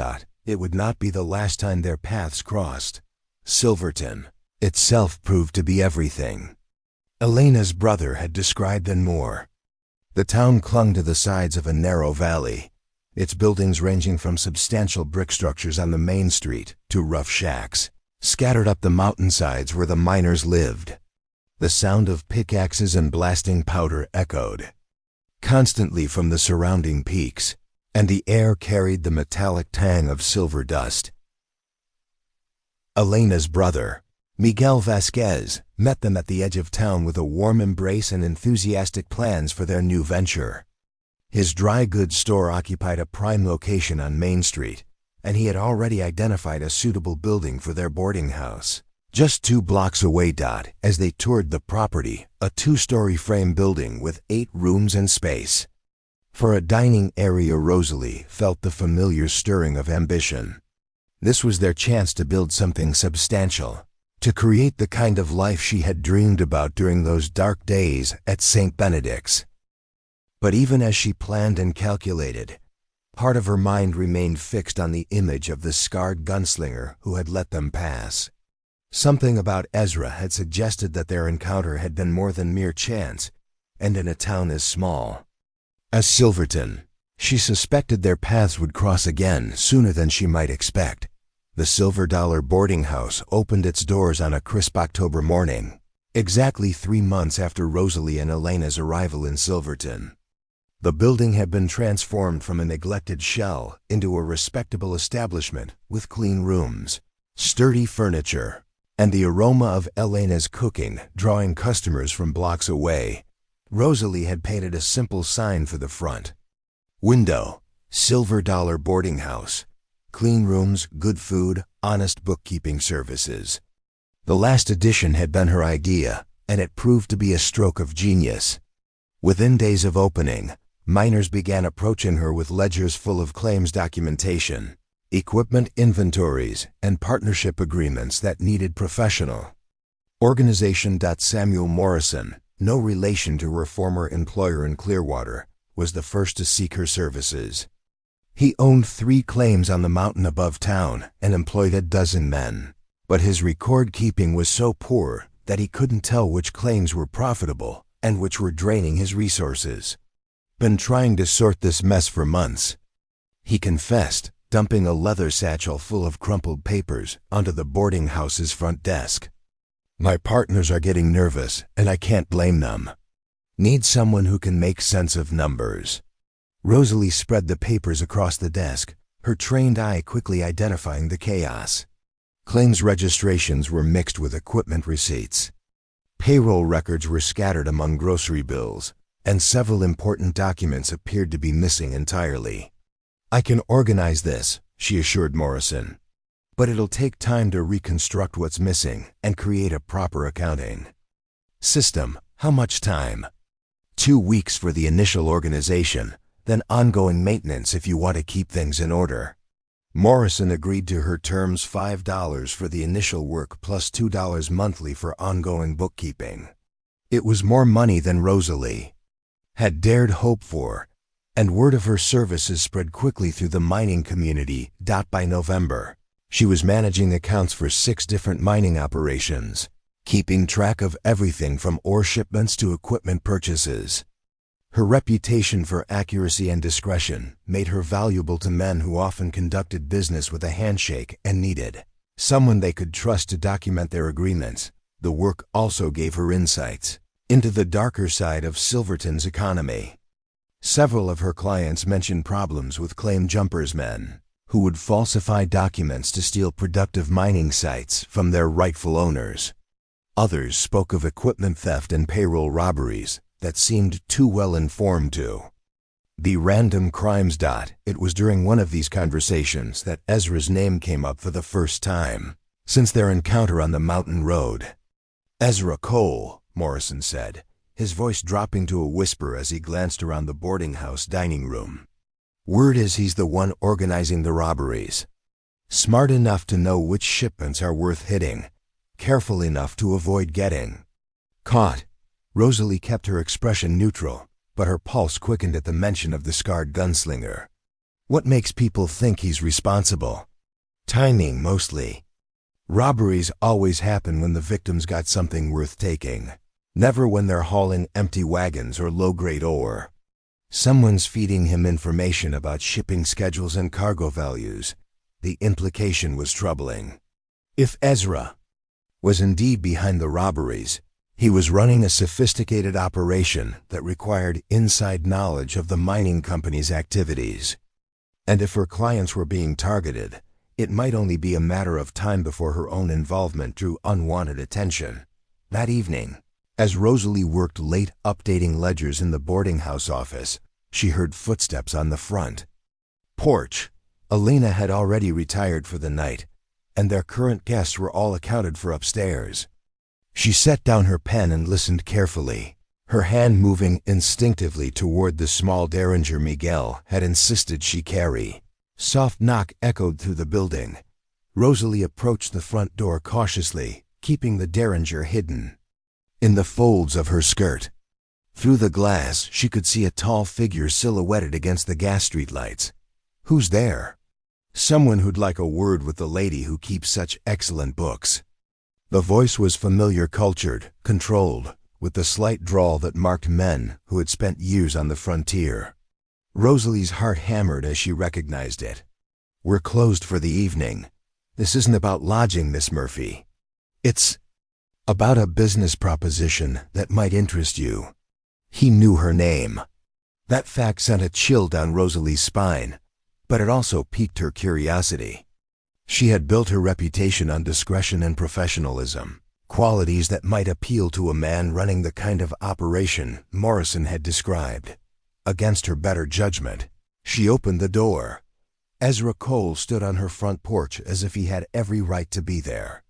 [SPEAKER 1] It would not be the last time their paths crossed. Silverton itself proved to be everything Elena's brother had described and more. The town clung to the sides of a narrow valley, its buildings ranging from substantial brick structures on the main street to rough shacks scattered up the mountainsides where the miners lived. The sound of pickaxes and blasting powder echoed constantly from the surrounding peaks, and the air carried the metallic tang of silver dust. Elena's brother, Miguel Vasquez, met them at the edge of town with a warm embrace and enthusiastic plans for their new venture. His dry goods store occupied a prime location on Main Street, and he had already identified a suitable building for their boarding house. Just 2 blocks away. As they toured the property, a 2-story frame building with 8 rooms and space. For a dining area, Rosalie felt the familiar stirring of ambition. This was their chance to build something substantial, to create the kind of life she had dreamed about during those dark days at St. Benedict's. But even as she planned and calculated, part of her mind remained fixed on the image of the scarred gunslinger who had let them pass. Something about Ezra had suggested that their encounter had been more than mere chance, and in a town as small as Silverton, she suspected their paths would cross again sooner than she might expect. The Silver Dollar boarding house opened its doors on a crisp October morning, exactly 3 months after Rosalie and Elena's arrival in Silverton. The building had been transformed from a neglected shell into a respectable establishment with clean rooms, sturdy furniture, and the aroma of Elena's cooking drawing customers from blocks away. Rosalie had painted a simple sign for the front window: Silver Dollar Boarding House. Clean rooms, good food, honest bookkeeping services. The last addition had been her idea, and it proved to be a stroke of genius. Within days of opening, miners began approaching her with ledgers full of claims documentation, equipment inventories, and partnership agreements that needed professional organization. Samuel Morrison, no relation to her former employer in Clearwater, was the first to seek her services. He owned 3 claims on the mountain above town and employed a dozen men, but his record keeping was so poor that he couldn't tell which claims were profitable and which were draining his resources. "Been trying to sort this mess for months," he confessed, dumping a leather satchel full of crumpled papers onto the boarding house's front desk. "My partners are getting nervous, and I can't blame them. Need someone who can make sense of numbers." Rosalie spread the papers across the desk, her trained eye quickly identifying the chaos. Claims registrations were mixed with equipment receipts. Payroll records were scattered among grocery bills, and several important documents appeared to be missing entirely. "I can organize this," she assured Morrison. "But it'll take time to reconstruct what's missing and create a proper accounting system." "How much time?" 2 weeks for the initial organization, then ongoing maintenance if you want to keep things in order." Morrison agreed to her terms: $5 for the initial work plus $2 monthly for ongoing bookkeeping. It was more money than Rosalie had dared hope for, and word of her services spread quickly through the mining community. By November, she was managing accounts for 6 different mining operations, keeping track of everything from ore shipments to equipment purchases. Her reputation for accuracy and discretion made her valuable to men who often conducted business with a handshake and needed someone they could trust to document their agreements. The work also gave her insights into the darker side of Silverton's economy. Several of her clients mentioned problems with claim jumpers, men who would falsify documents to steal productive mining sites from their rightful owners. Others spoke of equipment theft and payroll robberies that seemed too well informed to be random crimes. It was during one of these conversations that Ezra's name came up for the first time since their encounter on the mountain road. "Ezra Cole," Morrison said, his voice dropping to a whisper as he glanced around the boarding house dining room. "Word is he's the one organizing the robberies. Smart enough to know which shipments are worth hitting, careful enough to avoid getting caught." Rosalie kept her expression neutral, but her pulse quickened at the mention of the scarred gunslinger. "What makes people think he's responsible?" "Timing, mostly. Robberies always happen when the victims got something worth taking, never when they're hauling empty wagons or low-grade ore. Someone's feeding him information about shipping schedules and cargo values." The implication was troubling. If Ezra was indeed behind the robberies, he was running a sophisticated operation that required inside knowledge of the mining company's activities. And if her clients were being targeted, it might only be a matter of time before her own involvement drew unwanted attention. That evening, as Rosalie worked late updating ledgers in the boarding house office, She heard footsteps on the front porch. Elena had already retired for the night, and their current guests were all accounted for upstairs. She set down her pen and listened carefully, her hand moving instinctively toward the small derringer Miguel had insisted she carry. Soft knock echoed through the building. Rosalie approached the front door cautiously, keeping the derringer hidden in the folds of her skirt. Through the glass, she could see a tall figure silhouetted against the gas street lights. "Who's there?" "Someone who'd like a word with the lady who keeps such excellent books." The voice was familiar, cultured, controlled, with the slight drawl that marked men who had spent years on the frontier. Rosalie's heart hammered as she recognized it. "We're closed for the evening. This isn't about lodging, Miss Murphy. It's about a business proposition that might interest you." He knew her name. That fact sent a chill down Rosalie's spine, but it also piqued her curiosity. She had built her reputation on discretion and professionalism, qualities that might appeal to a man running the kind of operation Morrison had described. Against her better judgment, she opened the door. Ezra Cole stood on her front porch as if he had every right to be there.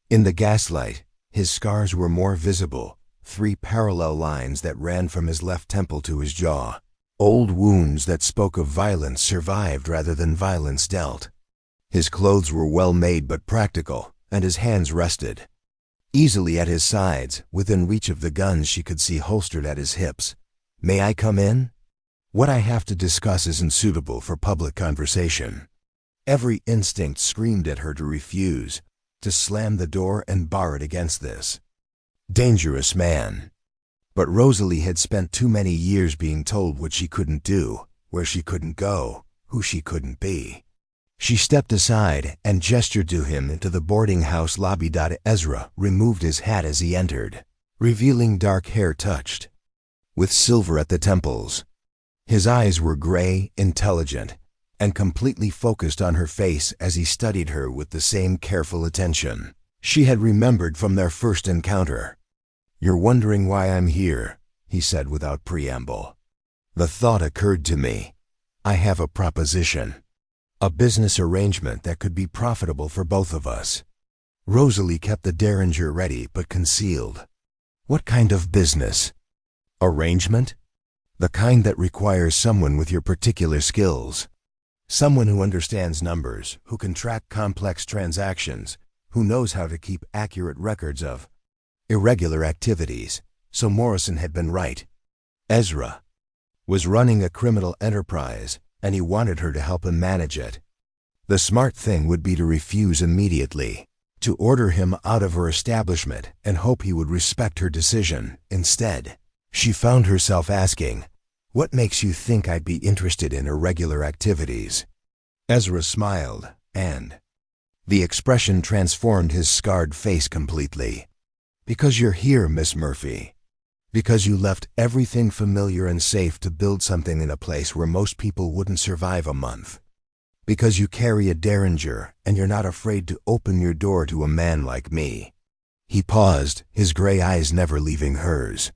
[SPEAKER 1] In the gaslight, his scars were more visible, 3 parallel lines that ran from his left temple to his jaw. Old wounds that spoke of violence survived rather than violence dealt. His clothes were well made but practical, and his hands rested easily at his sides, within reach of the guns she could see holstered at his hips. "May I come in? What I have to discuss isn't suitable for public conversation." Every instinct screamed at her to refuse, to slam the door and bar it against this dangerous man. But Rosalie had spent too many years being told what she couldn't do, where she couldn't go, who she couldn't be. She stepped aside and gestured to him into the boarding house lobby. Ezra removed his hat as he entered, revealing dark hair touched with silver at the temples. His eyes were gray, intelligent, and completely focused on her face as he studied her with the same careful attention she had remembered from their first encounter. "You're wondering why I'm here," he said without preamble. "The thought occurred to me. I have a proposition. A business arrangement that could be profitable for both of us." Rosalie kept the derringer ready but concealed. "What kind of business arrangement?" "The kind that requires someone with your particular skills. Someone who understands numbers, who can track complex transactions, who knows how to keep accurate records of irregular activities." So Morrison had been right. Ezra was running a criminal enterprise, and he wanted her to help him manage it. The smart thing would be to refuse immediately, to order him out of her establishment and hope he would respect her decision. Instead, she found herself asking, "What makes you think I'd be interested in irregular activities?" Ezra smiled, and the expression transformed his scarred face completely. "Because you're here, Miss Murphy. Because you left everything familiar and safe to build something in a place where most people wouldn't survive a month. Because you carry a derringer and you're not afraid to open your door to a man like me." He paused, his gray eyes never leaving hers.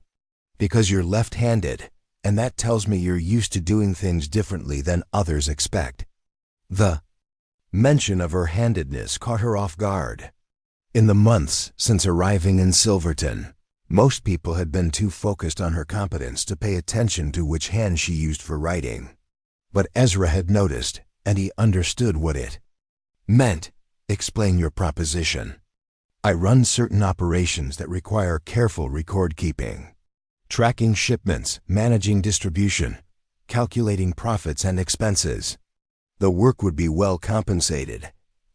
[SPEAKER 1] "Because you're left-handed, and that tells me you're used to doing things differently than others expect." The mention of her handedness caught her off guard. In the months since arriving in Silverton, most people had been too focused on her competence to pay attention to which hand she used for writing. But Ezra had noticed, and he understood what it meant. "Explain your proposition." "I run certain operations that require careful record-keeping. Tracking shipments, managing distribution, calculating profits and expenses. The work would be well compensated,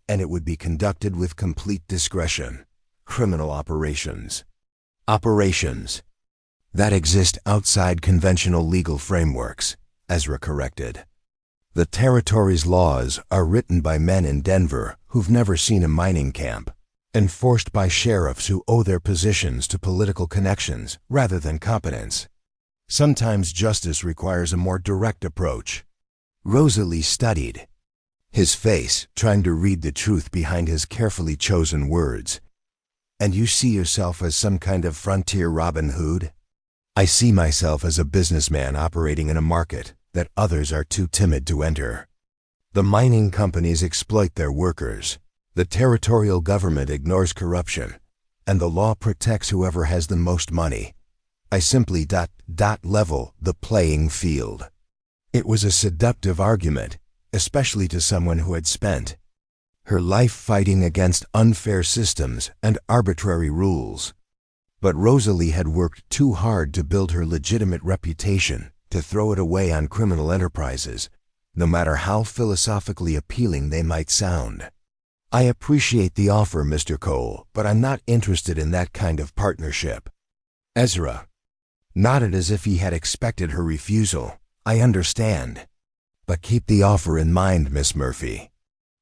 [SPEAKER 1] and it would be conducted with complete discretion. Criminal operations. Operations that exist outside conventional legal frameworks," Ezra corrected. "The territory's laws are written by men in Denver who've never seen a mining camp, enforced by sheriffs who owe their positions to political connections rather than competence. Sometimes justice requires a more direct approach." Rosalie studied his face, trying to read the truth behind his carefully chosen words. "And you see yourself as some kind of frontier Robin Hood?" I see myself as a businessman operating in a market that others are too timid to enter. The mining companies exploit their workers, the territorial government ignores corruption, and the law protects whoever has the most money. I simply level the playing field. It was a seductive argument, especially to someone who had spent her life fighting against unfair systems and arbitrary rules. But Rosalie had worked too hard to build her legitimate reputation to throw it away on criminal enterprises, no matter how philosophically appealing they might sound. I appreciate the offer, Mr. Cole, but I'm not interested in that kind of partnership. Ezra nodded as if he had expected her refusal. I understand. But keep the offer in mind, Miss Murphy.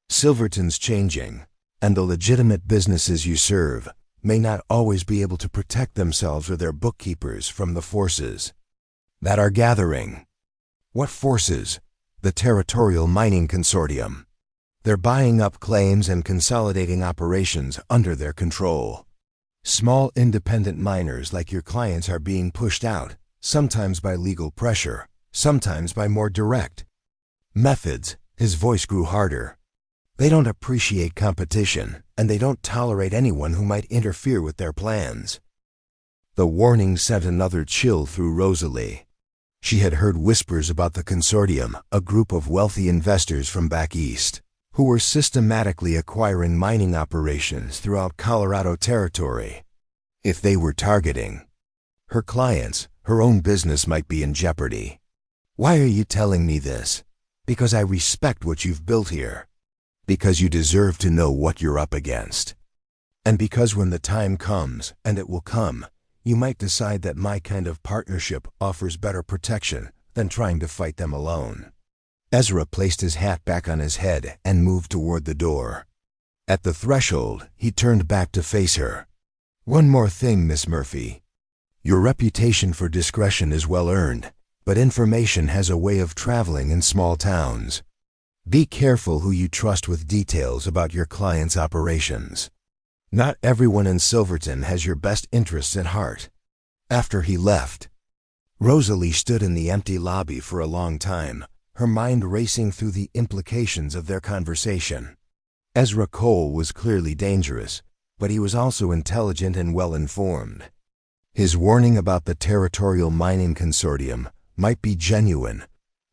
[SPEAKER 1] Silverton's changing, and the legitimate businesses you serve may not always be able to protect themselves or their bookkeepers from the forces that are gathering. What forces? The Territorial Mining Consortium. They're buying up claims and consolidating operations under their control. Small independent miners like your clients are being pushed out, sometimes by legal pressure, sometimes by more direct methods. His voice grew harder. They don't appreciate competition, and they don't tolerate anyone who might interfere with their plans. The warning sent another chill through Rosalie. She had heard whispers about the consortium, a group of wealthy investors from back east, who were systematically acquiring mining operations throughout Colorado territory. If they were targeting her clients, her own business might be in jeopardy. Why are you telling me this? Because I respect what you've built here. Because you deserve to know what you're up against. And because when the time comes, and it will come, you might decide that my kind of partnership offers better protection than trying to fight them alone. Ezra placed his hat back on his head and moved toward the door. At the threshold, he turned back to face her. One more thing, Miss Murphy. Your reputation for discretion is well earned, but information has a way of traveling in small towns. Be careful who you trust with details about your client's operations. Not everyone in Silverton has your best interests at heart. After he left, Rosalie stood in the empty lobby for a long time, her mind racing through the implications of their conversation. Ezra Cole was clearly dangerous, but he was also intelligent and well-informed. His warning about the Territorial Mining Consortium might be genuine,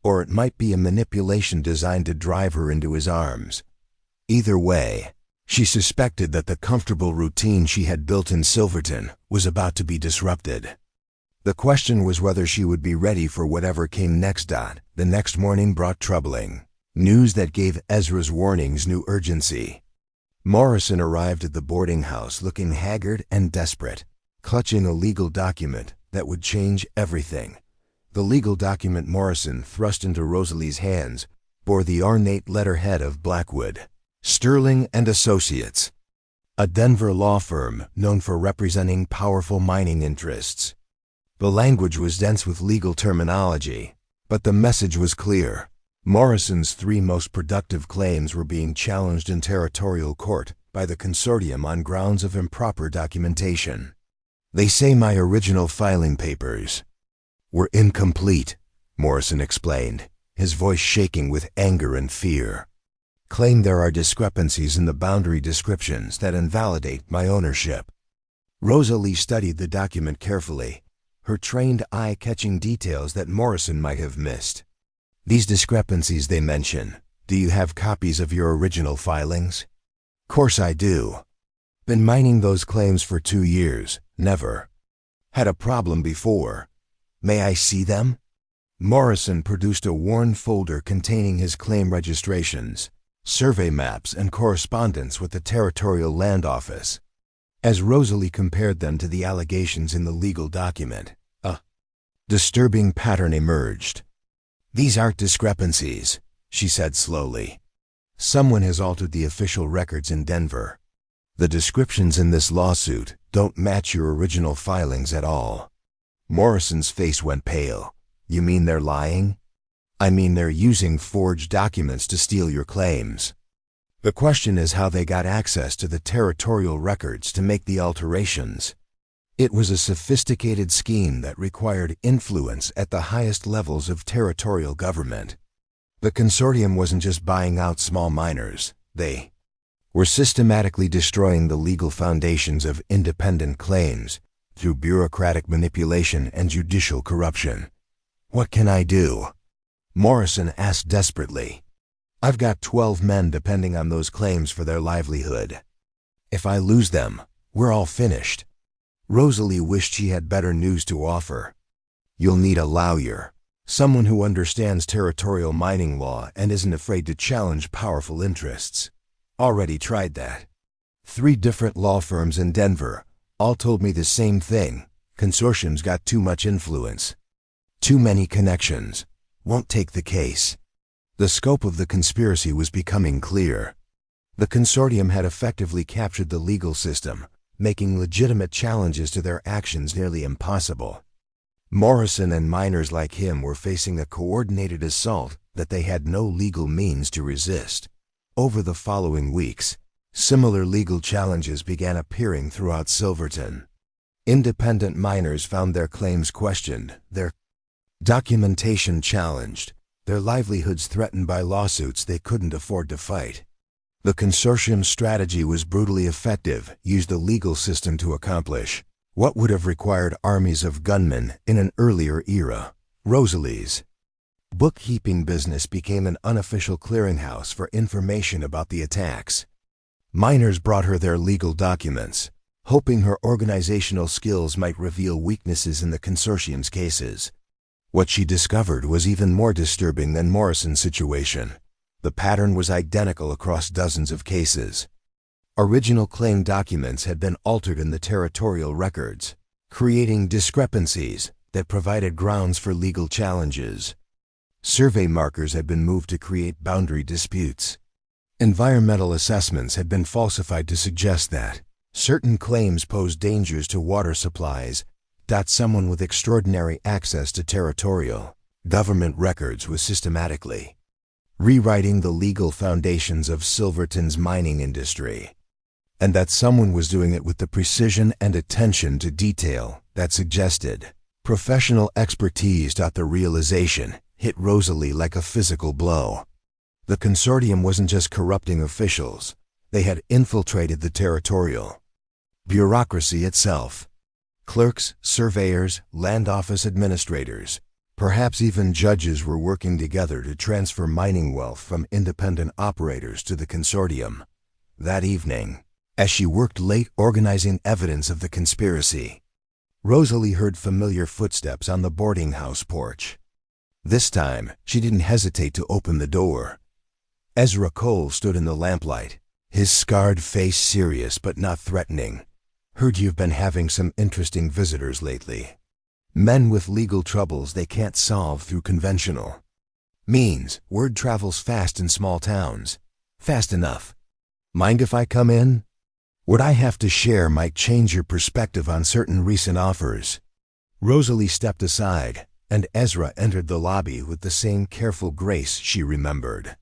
[SPEAKER 1] or it might be a manipulation designed to drive her into his arms. Either way, she suspected that the comfortable routine she had built in Silverton was about to be disrupted. The question was whether she would be ready for whatever came next. The next morning brought troubling news that gave Ezra's warnings new urgency. Morrison arrived at the boarding house looking haggard and desperate, clutching a legal document that would change everything. The legal document Morrison thrust into Rosalie's hands bore the ornate letterhead of Blackwood, Sterling and Associates, a Denver law firm known for representing powerful mining interests. The language was dense with legal terminology, but the message was clear. Morrison's three most productive claims were being challenged in territorial court by the consortium on grounds of improper documentation. They say my original filing papers were incomplete, Morrison explained, his voice shaking with anger and fear. Claim there are discrepancies in the boundary descriptions that invalidate my ownership. Rosalie studied the document carefully, her trained eye catching details that Morrison might have missed. These discrepancies they mention, do you have copies of your original filings? Course I do. Been mining those claims for 2 years, never had a problem before. May I see them? Morrison produced a worn folder containing his claim registrations, survey maps, and correspondence with the Territorial Land Office. As Rosalie compared them to the allegations in the legal document, a disturbing pattern emerged. These aren't discrepancies, she said slowly. Someone has altered the official records in Denver. The descriptions in this lawsuit don't match your original filings at all. Morrison's face went pale. You mean they're lying? I mean they're using forged documents to steal your claims. The question is how they got access to the territorial records to make the alterations. It was a sophisticated scheme that required influence at the highest levels of territorial government. The consortium wasn't just buying out small miners, they were systematically destroying the legal foundations of independent claims through bureaucratic manipulation and judicial corruption. "What can I do?" Morrison asked desperately. "I've got 12 men depending on those claims for their livelihood. If I lose them, we're all finished." Rosalie wished she had better news to offer. "You'll need a lawyer, someone who understands territorial mining law and isn't afraid to challenge powerful interests." "Already tried that. 3 different law firms in Denver all told me the same thing. Consortium's got too much influence. Too many connections. Won't take the case." The scope of the conspiracy was becoming clear. The consortium had effectively captured the legal system, making legitimate challenges to their actions nearly impossible. Morrison and miners like him were facing a coordinated assault that they had no legal means to resist. Over the following weeks, similar legal challenges began appearing throughout Silverton. Independent miners found their claims questioned, their documentation challenged, their livelihoods threatened by lawsuits they couldn't afford to fight. The consortium's strategy was brutally effective, used the legal system to accomplish what would have required armies of gunmen in an earlier era. Rosalie's bookkeeping business became an unofficial clearinghouse for information about the attacks. Miners brought her their legal documents, hoping her organizational skills might reveal weaknesses in the consortium's cases. What she discovered was even more disturbing than Morrison's situation. The pattern was identical across dozens of cases. Original claim documents had been altered in the territorial records, creating discrepancies that provided grounds for legal challenges. Survey markers had been moved to create boundary disputes. Environmental assessments had been falsified to suggest that certain claims posed dangers to water supplies. Someone with extraordinary access to territorial government records was systematically rewriting the legal foundations of Silverton's mining industry. And that someone was doing it with the precision and attention to detail that suggested professional expertise. The realization hit Rosalie like a physical blow. The consortium wasn't just corrupting officials, they had infiltrated the territorial bureaucracy itself. Clerks, surveyors, land office administrators, perhaps even judges were working together to transfer mining wealth from independent operators to the consortium. That evening, as she worked late organizing evidence of the conspiracy, Rosalie heard familiar footsteps on the boarding house porch. This time, she didn't hesitate to open the door. Ezra Cole stood in the lamplight, his scarred face serious but not threatening. "Heard you've been having some interesting visitors lately. Men with legal troubles they can't solve through conventional means. Word travels fast in small towns. Fast enough. Mind if I come in? What I have to share might change your perspective on certain recent offers." Rosalie stepped aside, and Ezra entered the lobby with the same careful grace she remembered.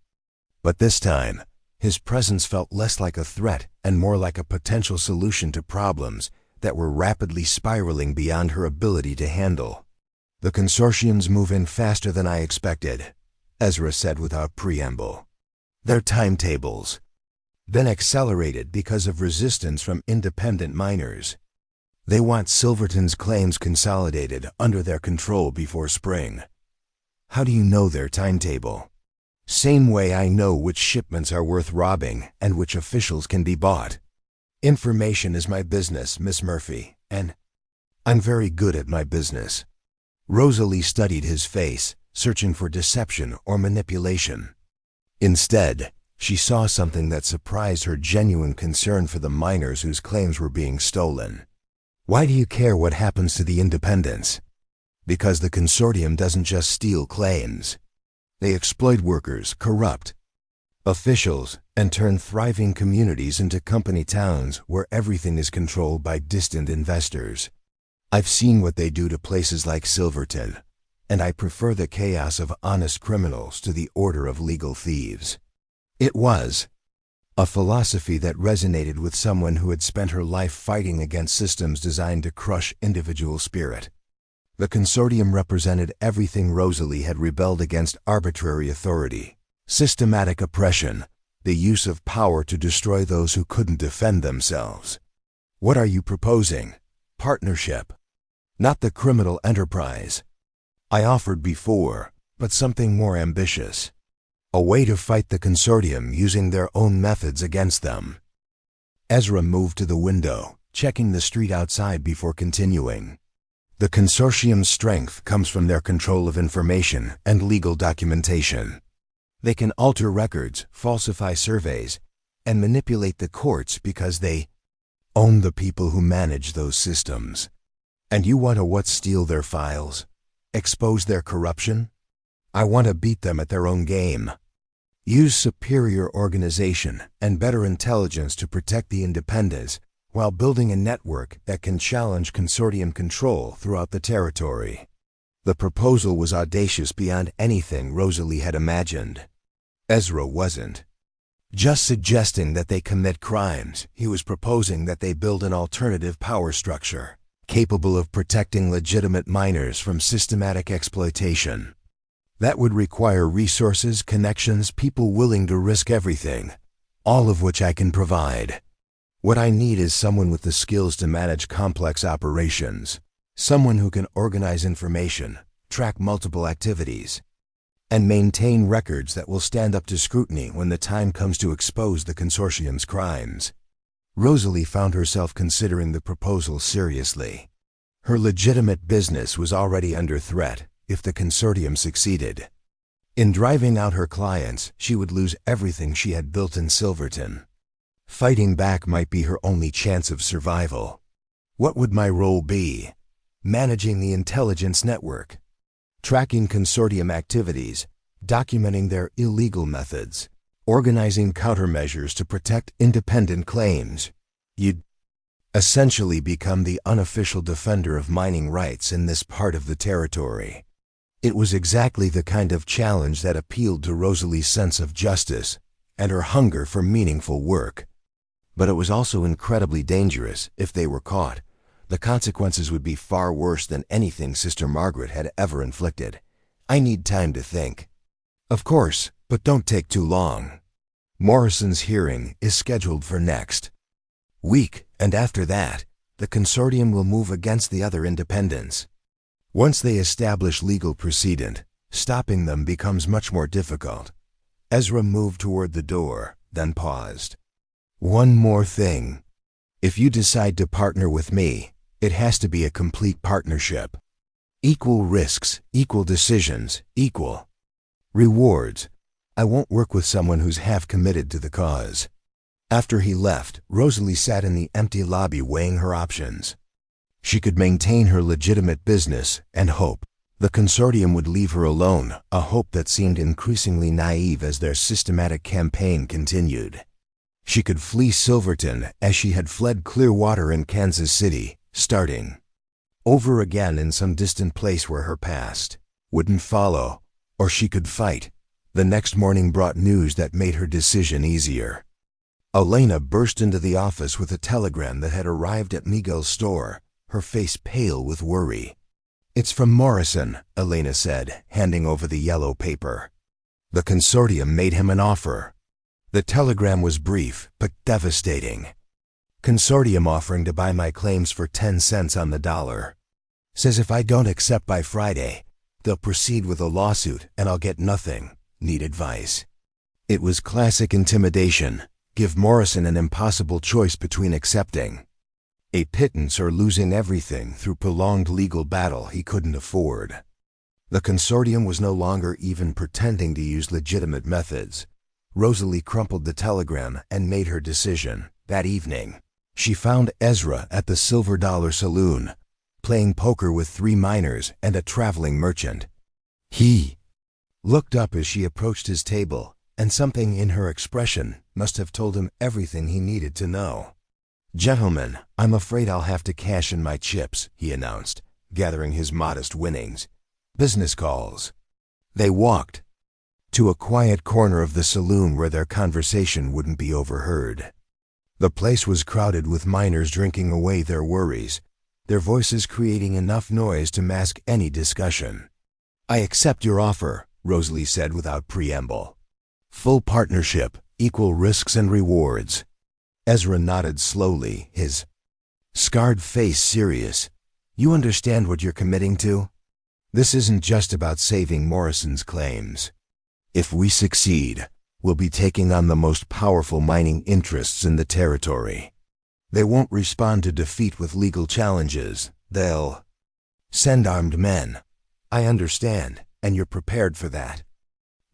[SPEAKER 1] But this time, his presence felt less like a threat and more like a potential solution to problems that were rapidly spiraling beyond her ability to handle. "The consortium's moving faster than I expected," Ezra said without preamble. "Their timetables then accelerated because of resistance from independent miners. They want Silverton's claims consolidated under their control before spring." "How do you know their timetable?" "Same way I know which shipments are worth robbing and which officials can be bought. Information is my business, Miss Murphy, and I'm very good at my business." Rosalie studied his face, searching for deception or manipulation. Instead, she saw something that surprised her: genuine concern for the miners whose claims were being stolen. "Why do you care what happens to the independents?" "Because the consortium doesn't just steal claims. They exploit workers, corrupt officials, and turn thriving communities into company towns where everything is controlled by distant investors. I've seen what they do to places like Silverton, and I prefer the chaos of honest criminals to the order of legal thieves." It was a philosophy that resonated with someone who had spent her life fighting against systems designed to crush individual spirit. The consortium represented everything Rosalie had rebelled against: arbitrary authority, systematic oppression, the use of power to destroy those who couldn't defend themselves. "What are you proposing?" "Partnership. Not the criminal enterprise I offered before, but something more ambitious. A way to fight the consortium using their own methods against them." Ezra moved to the window, checking the street outside before continuing. "The consortium's strength comes from their control of information and legal documentation. They can alter records, falsify surveys, and manipulate the courts because they own the people who manage those systems. And you want to steal their files? Expose their corruption? I want to beat them at their own game. Use superior organization and better intelligence to protect the independents while building a network that can challenge consortium control throughout the territory." The proposal was audacious beyond anything Rosalie had imagined. Ezra wasn't just suggesting that they commit crimes. He was proposing that they build an alternative power structure capable of protecting legitimate miners from systematic exploitation. That would require resources, connections, people willing to risk everything, all of which I can provide. What I need is someone with the skills to manage complex operations, someone who can organize information, track multiple activities, and maintain records that will stand up to scrutiny when the time comes to expose the consortium's crimes. Rosalie found herself considering the proposal seriously. Her legitimate business was already under threat if the consortium succeeded. In driving out her clients, she would lose everything she had built in Silverton. Fighting back might be her only chance of survival. What would my role be? Managing the intelligence network, tracking consortium activities, documenting their illegal methods, organizing countermeasures to protect independent claims. You'd essentially become the unofficial defender of mining rights in this part of the territory. It was exactly the kind of challenge that appealed to Rosalie's sense of justice and her hunger for meaningful work. But it was also incredibly dangerous. If they were caught, the consequences would be far worse than anything Sister Margaret had ever inflicted. "I need time to think." "Of course, but don't take too long. Morrison's hearing is scheduled for next week, and after that, the consortium will move against the other independents. Once they establish legal precedent, stopping them becomes much more difficult." Ezra moved toward the door, then paused. "One more thing. If you decide to partner with me, it has to be a complete partnership. Equal risks, equal decisions, equal rewards. I won't work with someone who's half committed to the cause." After he left, Rosalie sat in the empty lobby weighing her options. She could maintain her legitimate business and hope the consortium would leave her alone, a hope that seemed increasingly naive as their systematic campaign continued. She could flee Silverton as she had fled Clearwater and Kansas City, starting over again in some distant place where her past wouldn't follow, or she could fight. The next morning brought news that made her decision easier. Elena burst into the office with a telegram that had arrived at Miguel's store, her face pale with worry. "It's from Morrison," Elena said, handing over the yellow paper. "The consortium made him an offer." The telegram was brief, but devastating. "Consortium offering to buy my claims for 10 cents on the dollar. Says if I don't accept by Friday, they'll proceed with a lawsuit and I'll get nothing. Need advice." It was classic intimidation. Give Morrison an impossible choice between accepting a pittance or losing everything through prolonged legal battle he couldn't afford. The consortium was no longer even pretending to use legitimate methods. Rosalie crumpled the telegram and made her decision. That evening, she found Ezra at the Silver Dollar Saloon, playing poker with 3 miners and a traveling merchant. He looked up as she approached his table, and something in her expression must have told him everything he needed to know. "Gentlemen, I'm afraid I'll have to cash in my chips," he announced, gathering his modest winnings. "Business calls." They walked to a quiet corner of the saloon where their conversation wouldn't be overheard. The place was crowded with miners drinking away their worries, their voices creating enough noise to mask any discussion. "I accept your offer," Rosalie said without preamble. "Full partnership, equal risks and rewards." Ezra nodded slowly, his scarred face serious. "You understand what you're committing to? This isn't just about saving Morrison's claims. If we succeed, we'll be taking on the most powerful mining interests in the territory. They won't respond to defeat with legal challenges. They'll send armed men." "I understand, and you're prepared for that."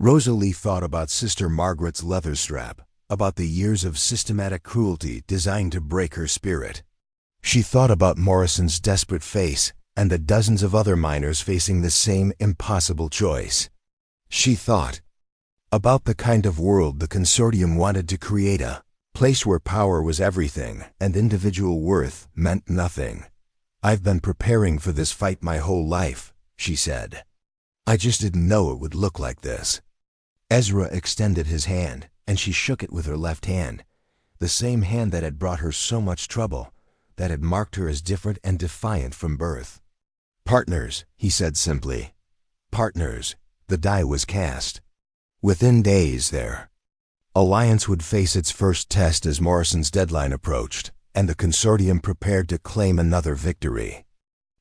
[SPEAKER 1] Rosalie thought about Sister Margaret's leather strap, about the years of systematic cruelty designed to break her spirit. She thought about Morrison's desperate face and the dozens of other miners facing the same impossible choice. She thought about the kind of world the consortium wanted to create, a place where power was everything and individual worth meant nothing. "I've been preparing for this fight my whole life," she said. "I just didn't know it would look like this." Ezra extended his hand, and she shook it with her left hand, the same hand that had brought her so much trouble, that had marked her as different and defiant from birth. "Partners," he said simply. "Partners." The die was cast. Within days, their alliance would face its first test as Morrison's deadline approached, and the consortium prepared to claim another victory.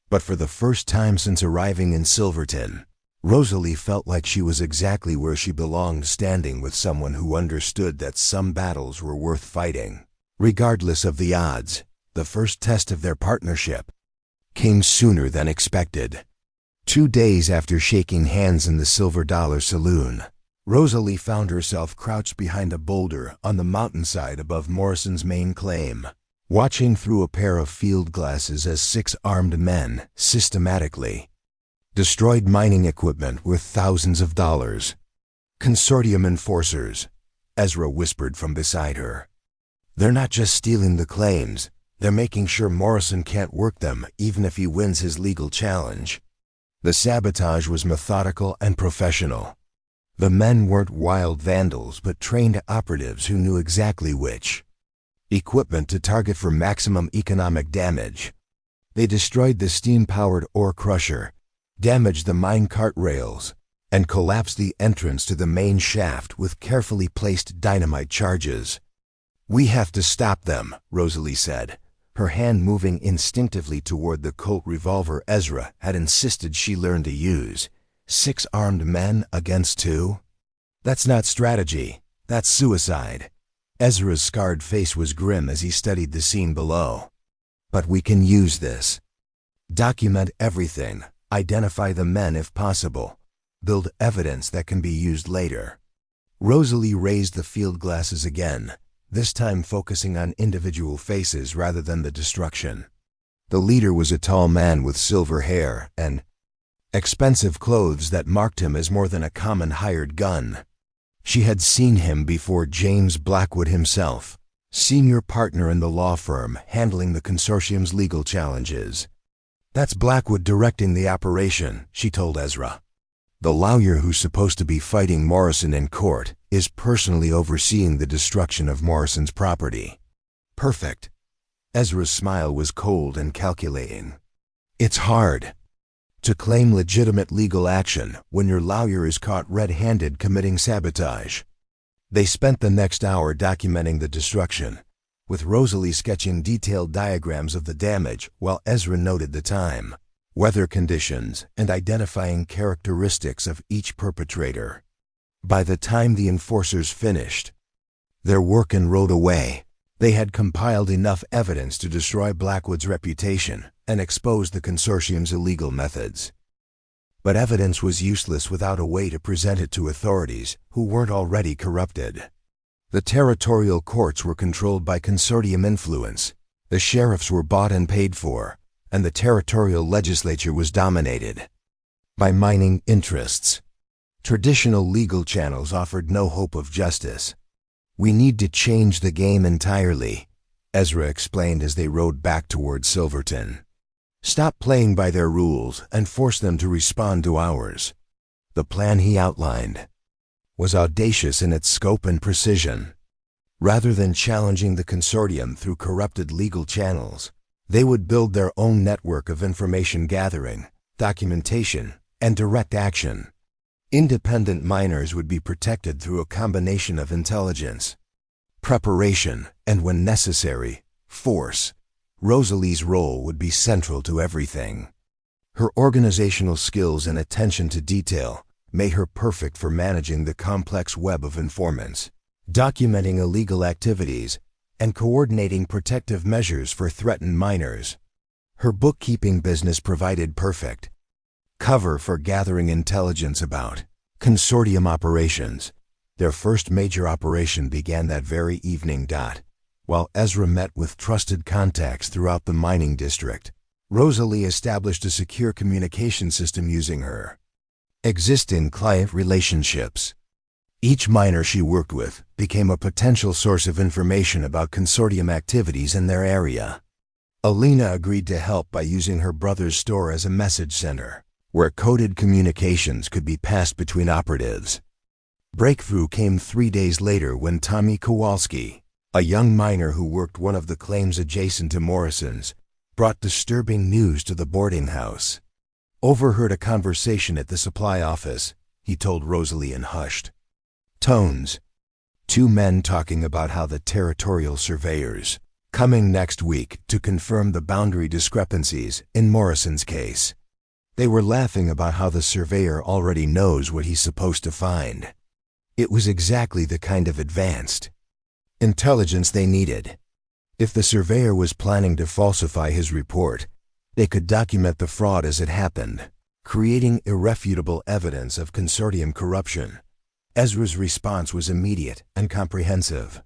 [SPEAKER 1] But for the first time since arriving in Silverton, Rosalie felt like she was exactly where she belonged, standing with someone who understood that some battles were worth fighting, regardless of the odds. The first test of their partnership came sooner than expected. 2 days after shaking hands in the Silver Dollar Saloon, Rosalie found herself crouched behind a boulder on the mountainside above Morrison's main claim, watching through a pair of field glasses as 6 armed men systematically destroyed mining equipment worth thousands of dollars. "Consortium enforcers," Ezra whispered from beside her. "They're not just stealing the claims, they're making sure Morrison can't work them even if he wins his legal challenge." The sabotage was methodical and professional. The men weren't wild vandals but trained operatives who knew exactly which equipment to target for maximum economic damage. They destroyed the steam-powered ore crusher, damaged the mine cart rails, and collapsed the entrance to the main shaft with carefully placed dynamite charges. "We have to stop them," Rosalie said, her hand moving instinctively toward the Colt revolver Ezra had insisted she learn to use. 6 armed men against 2? That's not strategy, that's suicide. Ezra's scarred face was grim as he studied the scene below. "But we can use this. Document everything, identify the men if possible, build evidence that can be used later." Rosalie raised the field glasses again, this time focusing on individual faces rather than the destruction. The leader was a tall man with silver hair and expensive clothes that marked him as more than a common hired gun. She had seen him before: James Blackwood himself, senior partner in the law firm handling the consortium's legal challenges. "That's Blackwood directing the operation," she told Ezra. "The lawyer who's supposed to be fighting Morrison in court is personally overseeing the destruction of Morrison's property." "Perfect." Ezra's smile was cold and calculating. "It's hard to claim legitimate legal action when your lawyer is caught red-handed committing sabotage." They spent the next hour documenting the destruction, with Rosalie sketching detailed diagrams of the damage while Ezra noted the time, weather conditions, and identifying characteristics of each perpetrator. By the time the enforcers finished their work and rode away, they had compiled enough evidence to destroy Blackwood's reputation and expose the consortium's illegal methods. But evidence was useless without a way to present it to authorities who weren't already corrupted. The territorial courts were controlled by consortium influence, the sheriffs were bought and paid for, and the territorial legislature was dominated by mining interests. Traditional legal channels offered no hope of justice. "We need to change the game entirely," Ezra explained as they rode back toward Silverton. "Stop playing by their rules and force them to respond to ours." The plan he outlined was audacious in its scope and precision. Rather than challenging the consortium through corrupted legal channels, they would build their own network of information gathering, documentation, and direct action. Independent miners would be protected through a combination of intelligence, preparation, and when necessary, force. Rosalie's role would be central to everything. Her organizational skills and attention to detail made her perfect for managing the complex web of informants, documenting illegal activities, and coordinating protective measures for threatened miners. Her bookkeeping business provided perfect cover for gathering intelligence about consortium operations. Their first major operation began that very evening. While Ezra met with trusted contacts throughout the mining district, Rosalie established a secure communication system using her existing client relationships. Each miner she worked with became a potential source of information about consortium activities in their area. Alina agreed to help by using her brother's store as a message center, where coded communications could be passed between operatives. Breakthrough came 3 days later when Tommy Kowalski, a young miner who worked one of the claims adjacent to Morrison's, brought disturbing news to the boarding house. Overheard a conversation at the supply office, he told Rosalie in hushed tones. 2 men talking about how the territorial surveyors coming next week to confirm the boundary discrepancies in Morrison's case. They were laughing about how the surveyor already knows what he's supposed to find. It was exactly the kind of advanced intelligence they needed. If the surveyor was planning to falsify his report, they could document the fraud as it happened, creating irrefutable evidence of consortium corruption. Ezra's response was immediate and comprehensive.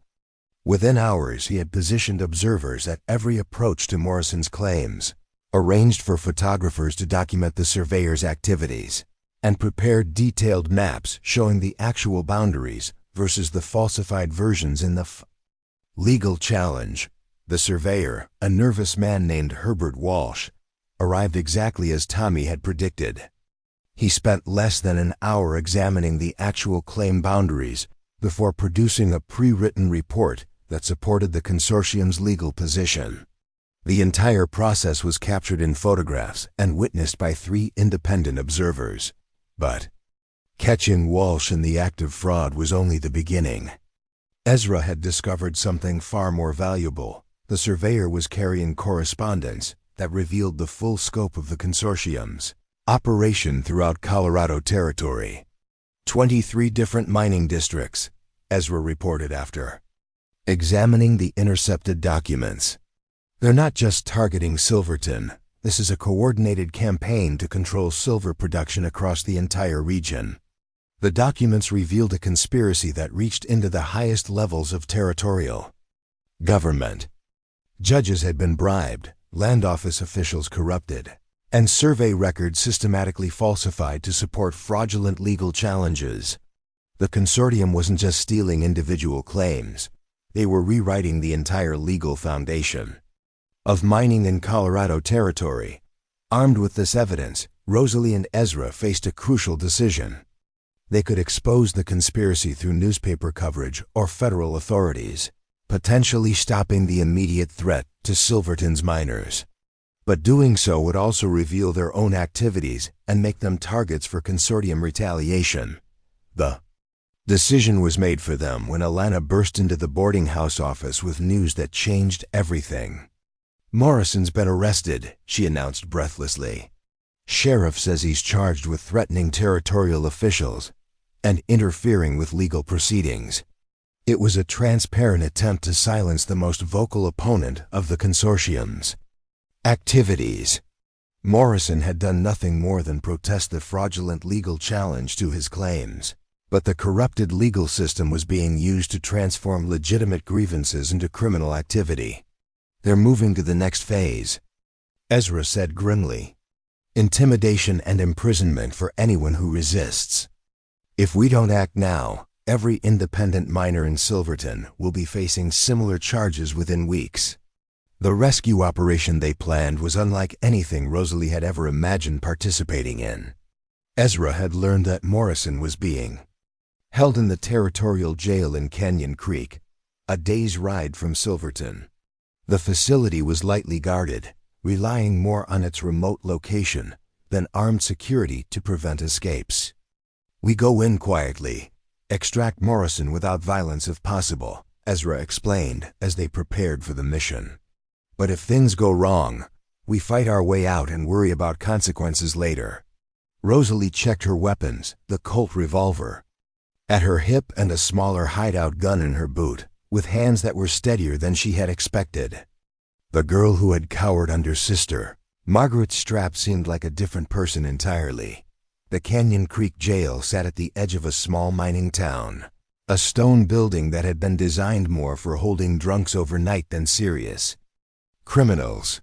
[SPEAKER 1] Within hours, he had positioned observers at every approach to Morrison's claims, arranged for photographers to document the surveyor's activities, and prepared detailed maps showing the actual boundaries versus the falsified versions in the legal challenge. The surveyor, a nervous man named Herbert Walsh, arrived exactly as Tommy had predicted. He spent less than an hour examining the actual claim boundaries before producing a pre-written report that supported the consortium's legal position. The entire process was captured in photographs and witnessed by 3 independent observers. But catching Walsh in the act of fraud was only the beginning. Ezra had discovered something far more valuable. The surveyor was carrying correspondence that revealed the full scope of the consortium's operation throughout Colorado Territory. 23 different mining districts, Ezra reported after examining the intercepted documents. They're not just targeting Silverton. This is a coordinated campaign to control silver production across the entire region. The documents revealed a conspiracy that reached into the highest levels of territorial government. Judges had been bribed, land office officials corrupted, and survey records systematically falsified to support fraudulent legal challenges. The consortium wasn't just stealing individual claims. They were rewriting the entire legal foundation of mining in Colorado Territory. Armed with this evidence, Rosalie and Ezra faced a crucial decision. They could expose the conspiracy through newspaper coverage or federal authorities, potentially stopping the immediate threat to Silverton's miners. But doing so would also reveal their own activities and make them targets for consortium retaliation. The decision was made for them when Alana burst into the boarding house office with news that changed everything. "Morrison's been arrested," she announced breathlessly. "Sheriff says he's charged with threatening territorial officials and interfering with legal proceedings." It was a transparent attempt to silence the most vocal opponent of the consortium's activities. Morrison had done nothing more than protest the fraudulent legal challenge to his claims, but the corrupted legal system was being used to transform legitimate grievances into criminal activity. "They're moving to the next phase," Ezra said grimly. "Intimidation and imprisonment for anyone who resists. If we don't act now, every independent miner in Silverton will be facing similar charges within weeks." The rescue operation they planned was unlike anything Rosalie had ever imagined participating in. Ezra had learned that Morrison was being held in the territorial jail in Canyon Creek, a day's ride from Silverton. The facility was lightly guarded, relying more on its remote location than armed security to prevent escapes. "We go in quietly, extract Morrison without violence if possible," Ezra explained as they prepared for the mission. "But if things go wrong, we fight our way out and worry about consequences later." Rosalie checked her weapons, the Colt revolver at her hip and a smaller hideout gun in her boot, with hands that were steadier than she had expected. The girl who had cowered under Sister Margaret Strap seemed like a different person entirely. The Canyon Creek jail sat at the edge of a small mining town, a stone building that had been designed more for holding drunks overnight than serious criminals.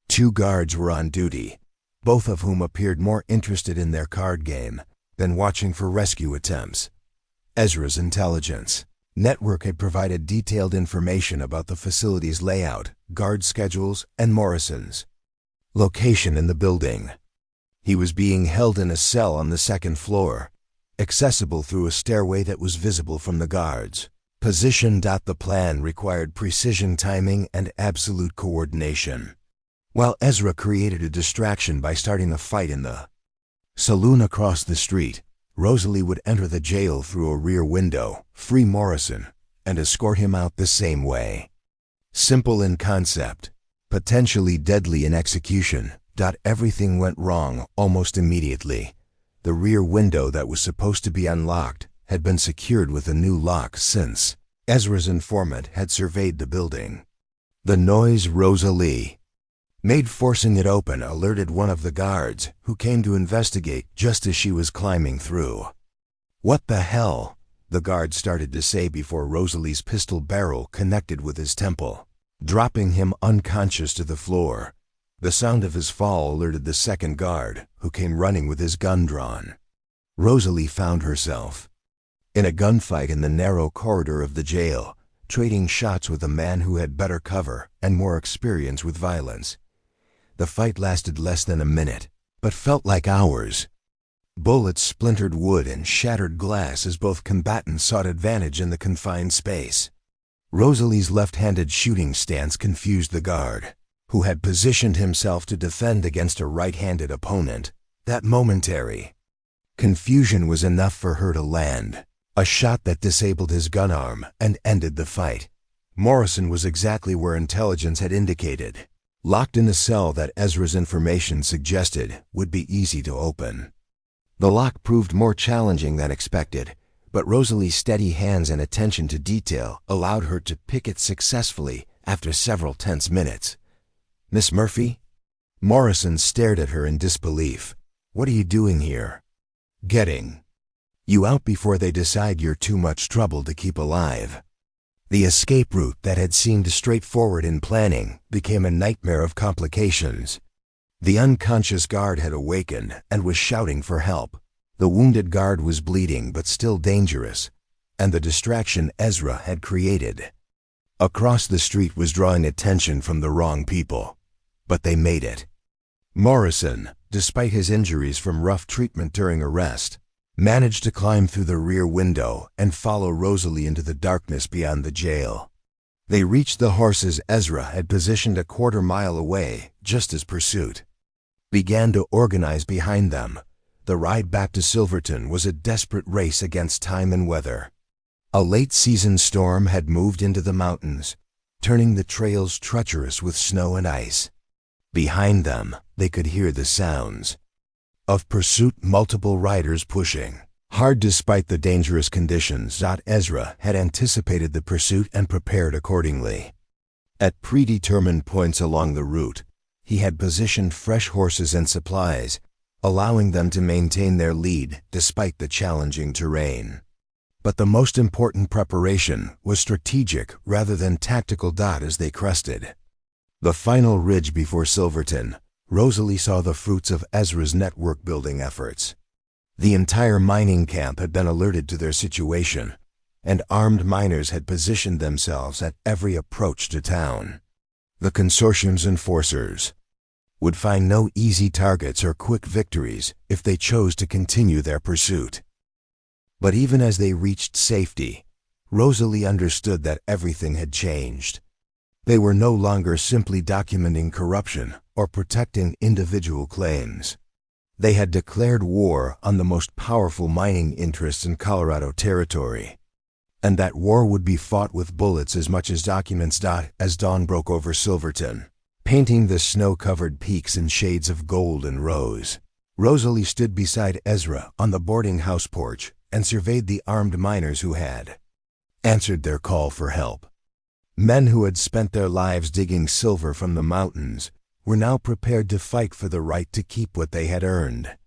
[SPEAKER 1] 2 guards were on duty, both of whom appeared more interested in their card game than watching for rescue attempts. Ezra's intelligence network had provided detailed information about the facility's layout, guard schedules, and Morrison's location in the building. He was being held in a cell on the 2nd floor, accessible through a stairway that was visible from the guards' position. The plan required precision timing and absolute coordination. While Ezra created a distraction by starting a fight in the saloon across the street, Rosalie would enter the jail through a rear window, free Morrison, and escort him out the same way. Simple in concept, potentially deadly in execution. Everything went wrong almost immediately. The rear window that was supposed to be unlocked had been secured with a new lock since Ezra's informant had surveyed the building. The noise Rosalie made forcing it open alerted one of the guards, who came to investigate just as she was climbing through. "What the hell?" the guard started to say before Rosalie's pistol barrel connected with his temple, dropping him unconscious to the floor. The sound of his fall alerted the 2nd guard, who came running with his gun drawn. Rosalie found herself in a gunfight in the narrow corridor of the jail, trading shots with a man who had better cover and more experience with violence. The fight lasted less than a minute, but felt like hours. Bullets splintered wood and shattered glass as both combatants sought advantage in the confined space. Rosalie's left-handed shooting stance confused the guard, who had positioned himself to defend against a right-handed opponent. That momentary confusion was enough for her to land a shot that disabled his gun arm and ended the fight. Morrison was exactly where intelligence had indicated, locked in a cell that Ezra's information suggested would be easy to open. The lock proved more challenging than expected, but Rosalie's steady hands and attention to detail allowed her to pick it successfully after several tense minutes. "Miss Murphy?" Morrison stared at her in disbelief. "What are you doing here?" "Getting you out before they decide you're too much trouble to keep alive." The escape route that had seemed straightforward in planning became a nightmare of complications. The unconscious guard had awakened and was shouting for help. The wounded guard was bleeding but still dangerous, and the distraction Ezra had created across the street was drawing attention from the wrong people. But they made it. Morrison, despite his injuries from rough treatment during arrest, managed to climb through the rear window and follow Rosalie into the darkness beyond the jail. They reached the horses Ezra had positioned a quarter-mile away just as pursuit began to organize behind them. The ride back to Silverton was a desperate race against time and weather. A late-season storm had moved into the mountains, turning the trails treacherous with snow and ice. Behind them, they could hear the sounds of pursuit, multiple riders pushing hard despite the dangerous conditions. Ezra had anticipated the pursuit and prepared accordingly. At predetermined points along the route, he had positioned fresh horses and supplies, allowing them to maintain their lead despite the challenging terrain. But the most important preparation was strategic rather than tactical. As they crested the final ridge before Silverton, Rosalie saw the fruits of Ezra's network-building efforts. The entire mining camp had been alerted to their situation, and armed miners had positioned themselves at every approach to town. The consortium's enforcers would find no easy targets or quick victories if they chose to continue their pursuit. But even as they reached safety, Rosalie understood that everything had changed. They were no longer simply documenting corruption or protecting individual claims. They had declared war on the most powerful mining interests in Colorado Territory. And that war would be fought with bullets as much as documents. As dawn broke over Silverton, painting the snow-covered peaks in shades of gold and rose, Rosalie stood beside Ezra on the boarding house porch and surveyed the armed miners who had answered their call for help. Men who had spent their lives digging silver from the mountains were now prepared to fight for the right to keep what they had earned.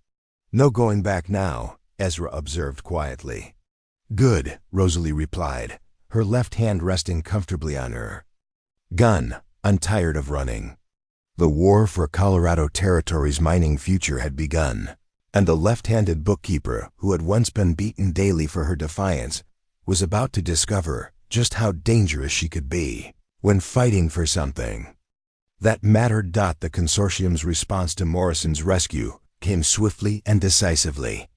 [SPEAKER 1] "No going back now," Ezra observed quietly. "Good," Rosalie replied, her left hand resting comfortably on her gun. "I'm tired of running." The war for Colorado Territory's mining future had begun, and the left-handed bookkeeper, who had once been beaten daily for her defiance, was about to discover just how dangerous she could be when fighting for something that mattered. The consortium's response to Morrison's rescue came swiftly and decisively.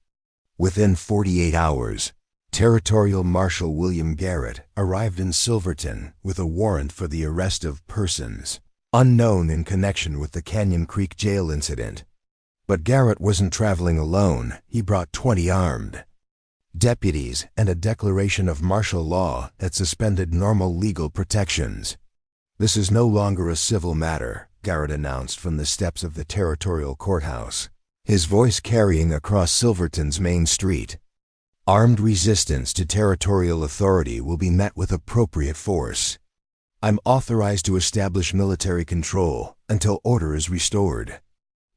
[SPEAKER 1] Within 48 hours, Territorial Marshal William Garrett arrived in Silverton with a warrant for the arrest of persons unknown in connection with the Canyon Creek jail incident. But Garrett wasn't traveling alone. He brought 20 armed deputies and a declaration of martial law that suspended normal legal protections. "This is no longer a civil matter," Garrett announced from the steps of the Territorial Courthouse, his voice carrying across Silverton's main street. "Armed resistance to territorial authority will be met with appropriate force. I'm authorized to establish military control until order is restored."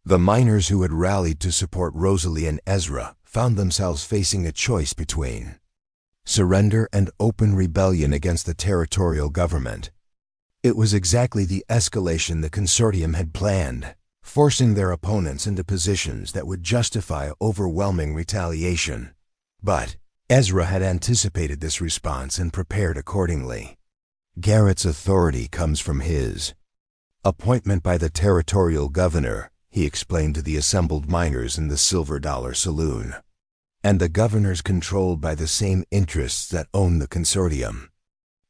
[SPEAKER 1] The miners who had rallied to support Rosalie and Ezra found themselves facing a choice between surrender and open rebellion against the territorial government. It was exactly the escalation the consortium had planned, forcing their opponents into positions that would justify overwhelming retaliation. But Ezra had anticipated this response and prepared accordingly. Garrett's authority comes from his appointment by the territorial governor, he explained to the assembled miners in the Silver Dollar Saloon. And the governor's controlled by the same interests that own the consortium.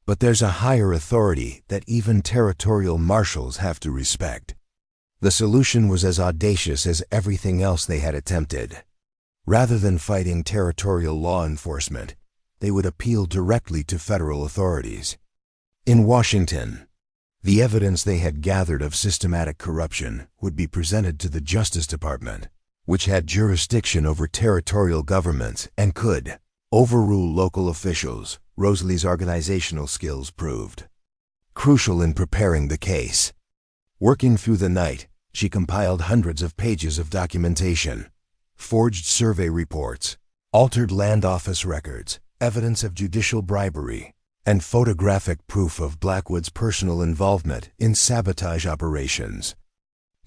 [SPEAKER 1] But there's a higher authority that even territorial marshals have to respect. The solution was as audacious as everything else they had attempted. Rather than fighting territorial law enforcement, they would appeal directly to federal authorities. In Washington, the evidence they had gathered of systematic corruption would be presented to the Justice Department, which had jurisdiction over territorial governments and could overrule local officials. Rosalie's organizational skills proved crucial in preparing the case. Working through the night, she compiled hundreds of pages of documentation, forged survey reports, altered land office records, evidence of judicial bribery, and photographic proof of Blackwood's personal involvement in sabotage operations.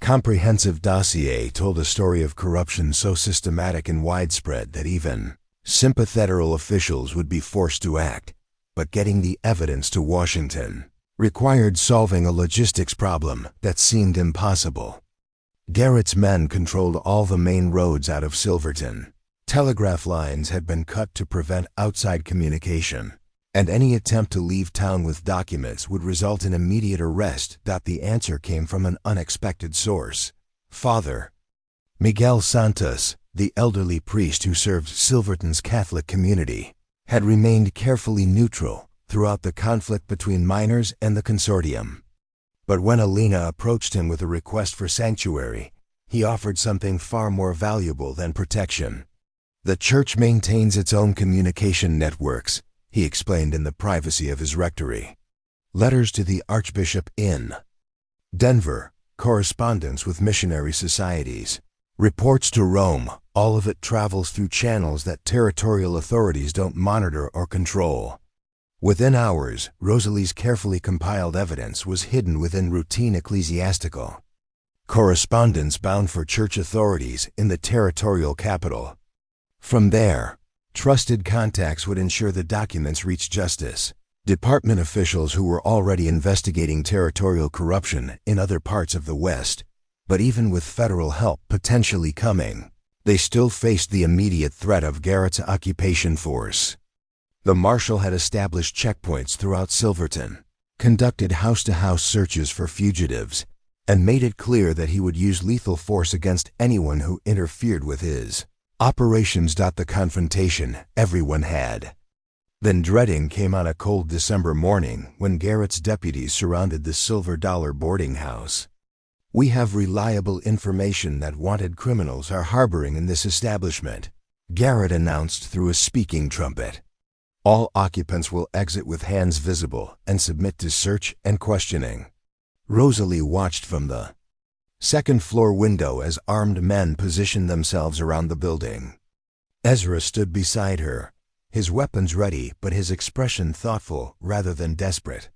[SPEAKER 1] Comprehensive dossier told a story of corruption so systematic and widespread that even sympathetic officials would be forced to act, but getting the evidence to Washington required solving a logistics problem that seemed impossible. Garrett's men controlled all the main roads out of Silverton. Telegraph lines had been cut to prevent outside communication, and any attempt to leave town with documents would result in immediate arrest. The answer came from an unexpected source. Father Miguel Santos, the elderly priest who served Silverton's Catholic community, had remained carefully neutral throughout the conflict between miners and the consortium. But when Alina approached him with a request for sanctuary, he offered something far more valuable than protection. "The church maintains its own communication networks," he explained in the privacy of his rectory. "Letters to the Archbishop in Denver, correspondence with missionary societies, reports to Rome, all of it travels through channels that territorial authorities don't monitor or control." Within hours, Rosalie's carefully compiled evidence was hidden within routine ecclesiastical correspondence bound for church authorities in the territorial capital. From there, trusted contacts would ensure the documents reached Justice Department officials who were already investigating territorial corruption in other parts of the West. But even with federal help potentially coming, They still faced the immediate threat of Garrett's occupation force. The marshal had established checkpoints throughout Silverton, conducted house-to-house searches for fugitives, and made it clear that he would use lethal force against anyone who interfered with his operations. The confrontation everyone had been dreading came on a cold December morning when Garrett's deputies surrounded the Silver Dollar boarding house. "We have reliable information that wanted criminals are harboring in this establishment," Garrett announced through a speaking trumpet. "All occupants will exit with hands visible and submit to search and questioning." Rosalie watched from the second-floor window as armed men positioned themselves around the building. Ezra stood beside her, his weapons ready but his expression thoughtful rather than desperate.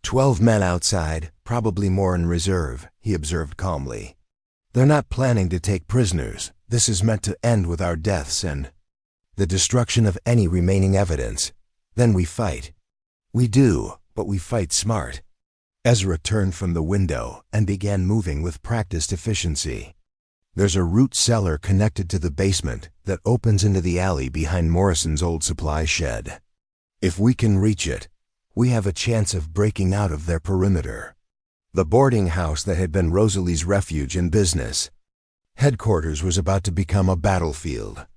[SPEAKER 1] 12 men outside, probably more in reserve," he observed calmly. "They're not planning to take prisoners. This is meant to end with our deaths and the destruction of any remaining evidence. Then we fight. We do, but we fight smart." Ezra turned from the window and began moving with practiced efficiency. "There's a root cellar connected to the basement that opens into the alley behind Morrison's old supply shed. If we can reach it, we have a chance of breaking out of their perimeter." The boarding house that had been Rosalie's refuge and business headquarters was about to become a battlefield.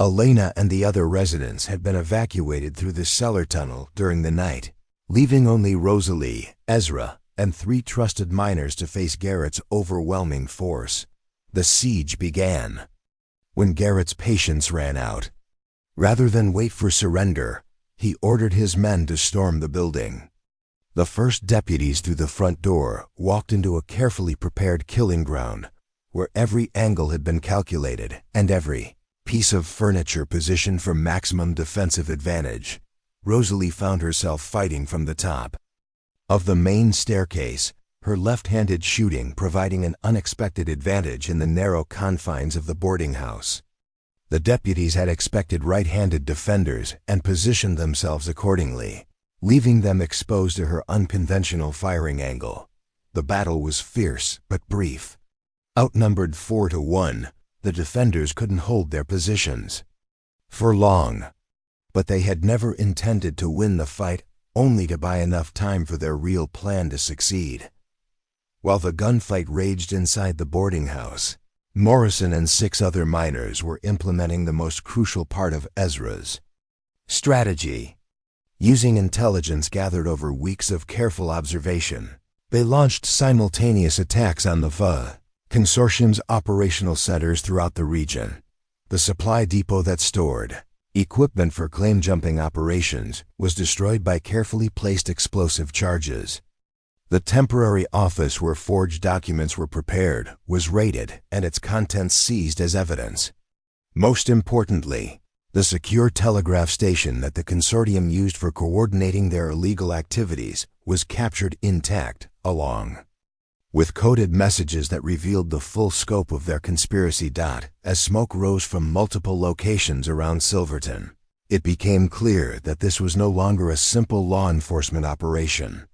[SPEAKER 1] Elena and the other residents had been evacuated through the cellar tunnel during the night, leaving only Rosalie, Ezra, and 3 trusted miners to face Garrett's overwhelming force. The siege began. When Garrett's patience ran out, rather than wait for surrender, he ordered his men to storm the building. The first deputies through the front door walked into a carefully prepared killing ground, where every angle had been calculated and every piece of furniture positioned for maximum defensive advantage. Rosalie found herself fighting from the top of the main staircase, her left-handed shooting providing an unexpected advantage in the narrow confines of the boarding house. The deputies had expected right-handed defenders and positioned themselves accordingly, leaving them exposed to her unconventional firing angle. The battle was fierce but brief. Outnumbered 4-1, the defenders couldn't hold their positions for long. But they had never intended to win the fight, only to buy enough time for their real plan to succeed. While the gunfight raged inside the boarding house, Morrison and 6 other miners were implementing the most crucial part of Ezra's strategy. Using intelligence gathered over weeks of careful observation, they launched simultaneous attacks on the FA Consortium's operational centers throughout the region. The supply depot that stored equipment for claim-jumping operations was destroyed by carefully placed explosive charges. The temporary office where forged documents were prepared was raided and its contents seized as evidence. Most importantly, the secure telegraph station that the consortium used for coordinating their illegal activities was captured intact, along with coded messages that revealed the full scope of their conspiracy. As smoke rose from multiple locations around Silverton, it became clear that this was no longer a simple law enforcement operation.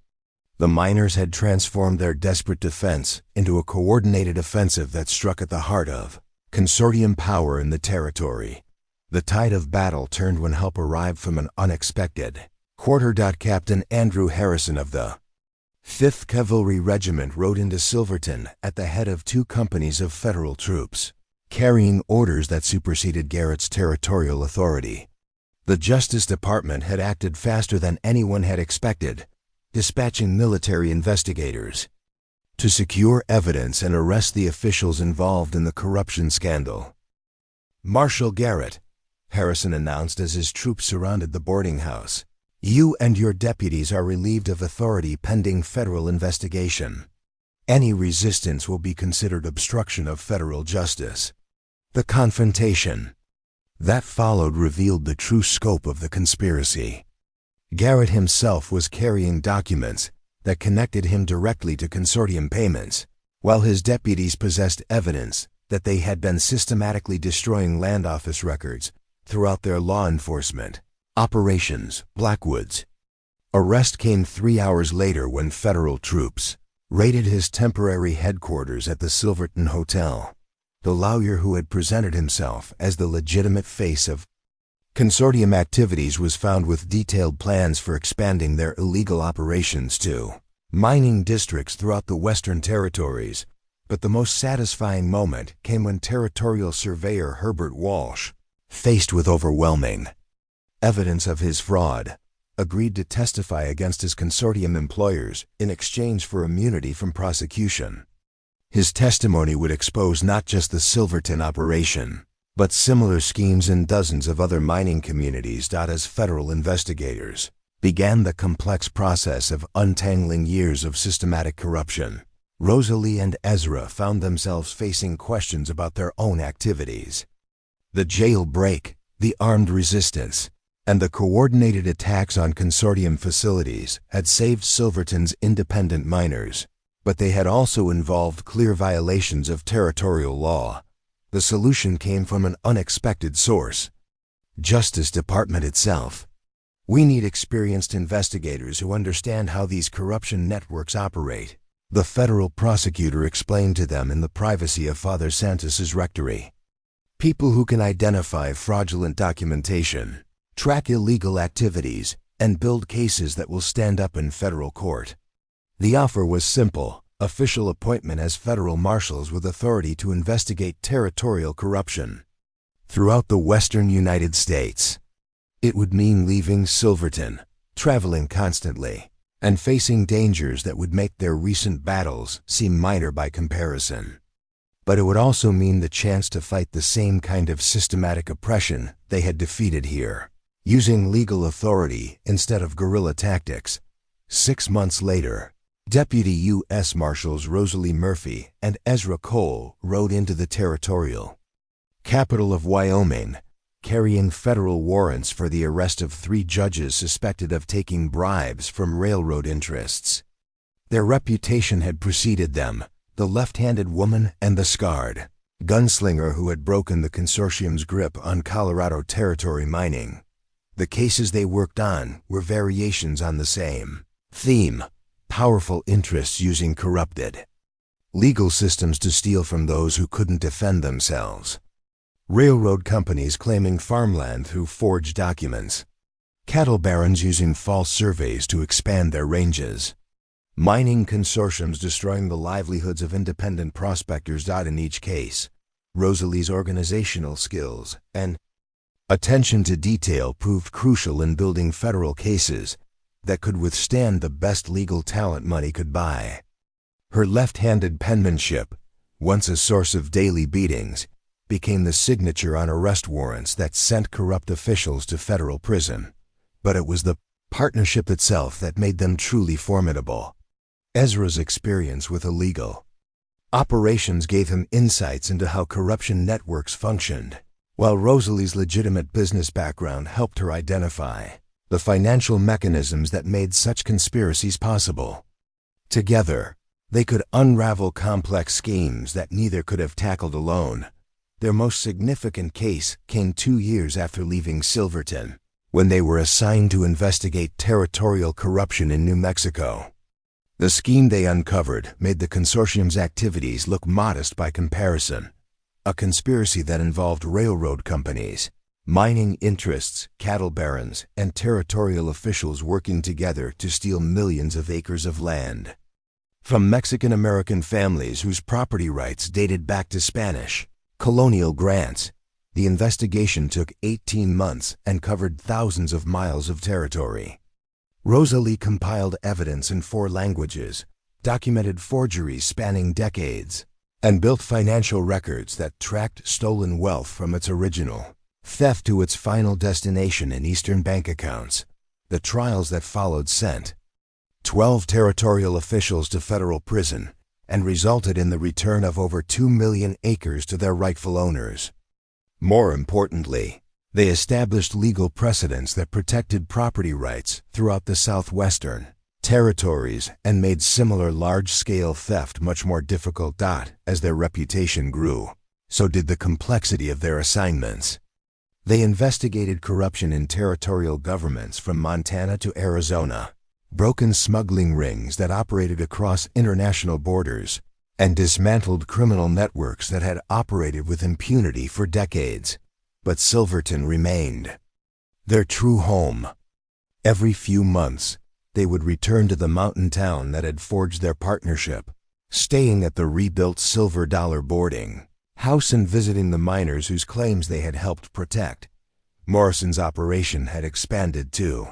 [SPEAKER 1] The miners had transformed their desperate defense into a coordinated offensive that struck at the heart of consortium power in the territory. The tide of battle turned when help arrived from an unexpected quarter. Captain Andrew Harrison of the 5th Cavalry Regiment rode into Silverton at the head of 2 companies of federal troops, carrying orders that superseded Garrett's territorial authority. The Justice Department had acted faster than anyone had expected, dispatching military investigators to secure evidence and arrest the officials involved in the corruption scandal. "Marshal Garrett," Harrison announced as his troops surrounded the boarding house, "you and your deputies are relieved of authority pending federal investigation. Any resistance will be considered obstruction of federal justice." The confrontation that followed revealed the true scope of the conspiracy. Garrett himself was carrying documents that connected him directly to consortium payments, while his deputies possessed evidence that they had been systematically destroying land office records throughout their law enforcement operations. Blackwood's arrest came 3 hours later when federal troops raided his temporary headquarters at the Silverton Hotel. the lawyer who had presented himself as the legitimate face of consortium activities was found with detailed plans for expanding their illegal operations to mining districts throughout the Western Territories. But the most satisfying moment came when Territorial Surveyor Herbert Walsh, faced with overwhelming evidence of his fraud, agreed to testify against his consortium employers in exchange for immunity from prosecution. His testimony would expose not just the Silverton operation, but similar schemes in dozens of other mining communities. As federal investigators began the complex process of untangling years of systematic corruption, Rosalie and Ezra found themselves facing questions about their own activities. The jailbreak, the armed resistance, and the coordinated attacks on consortium facilities had saved Silverton's independent miners, but they had also involved clear violations of territorial law. The solution came from an unexpected source: Justice Department itself. "We need experienced investigators who understand how these corruption networks operate," the federal prosecutor explained to them in the privacy of Father Santos's rectory. "People who can identify fraudulent documentation, track illegal activities, and build cases that will stand up in federal court." The offer was simple: official appointment as federal marshals with authority to investigate territorial corruption throughout the western United States. It would mean leaving Silverton, traveling constantly, and facing dangers that would make their recent battles seem minor by comparison. But it would also mean the chance to fight the same kind of systematic oppression they had defeated here, using legal authority instead of guerrilla tactics. 6 months later, Deputy U.S. Marshals Rosalie Murphy and Ezra Cole rode into the territorial capital of Wyoming, carrying federal warrants for the arrest of 3 judges suspected of taking bribes from railroad interests. Their reputation had preceded them: the left-handed woman and the scarred gunslinger who had broken the consortium's grip on Colorado Territory mining. The cases they worked on were variations on the same theme: powerful interests using corrupted legal systems to steal from those who couldn't defend themselves. Railroad companies claiming farmland through forged documents. Cattle barons using false surveys to expand their ranges. Mining consortiums destroying the livelihoods of independent prospectors. In each case, Rosalie's organizational skills and attention to detail proved crucial in building federal cases that could withstand the best legal talent money could buy. Her left-handed penmanship, once a source of daily beatings, became the signature on arrest warrants that sent corrupt officials to federal prison. But it was the partnership itself that made them truly formidable. Ezra's experience with illegal operations gave him insights into how corruption networks functioned, while Rosalie's legitimate business background helped her identify the financial mechanisms that made such conspiracies possible. Together, they could unravel complex schemes that neither could have tackled alone. Their most significant case came 2 years after leaving Silverton, when they were assigned to investigate territorial corruption in New Mexico. The scheme they uncovered made the consortium's activities look modest by comparison: a conspiracy that involved railroad companies, mining interests, cattle barons, and territorial officials working together to steal millions of acres of land from Mexican-American families whose property rights dated back to Spanish colonial grants. The investigation took 18 months and covered thousands of miles of territory. Rosalie compiled evidence in 4 languages, documented forgeries spanning decades, and built financial records that tracked stolen wealth from its original theft to its final destination in Eastern bank accounts. The trials that followed sent 12 territorial officials to federal prison and resulted in the return of over 2 million acres to their rightful owners. More importantly, they established legal precedents that protected property rights throughout the southwestern territories and made similar large-scale theft much more difficult. As their reputation grew, so did the complexity of their assignments. They investigated corruption in territorial governments from Montana to Arizona, broken smuggling rings that operated across international borders, and dismantled criminal networks that had operated with impunity for decades. But Silverton remained their true home. Every few months, they would return to the mountain town that had forged their partnership, staying at the rebuilt Silver Dollar boarding house and visiting the miners whose claims they had helped protect. Morrison's operation had expanded to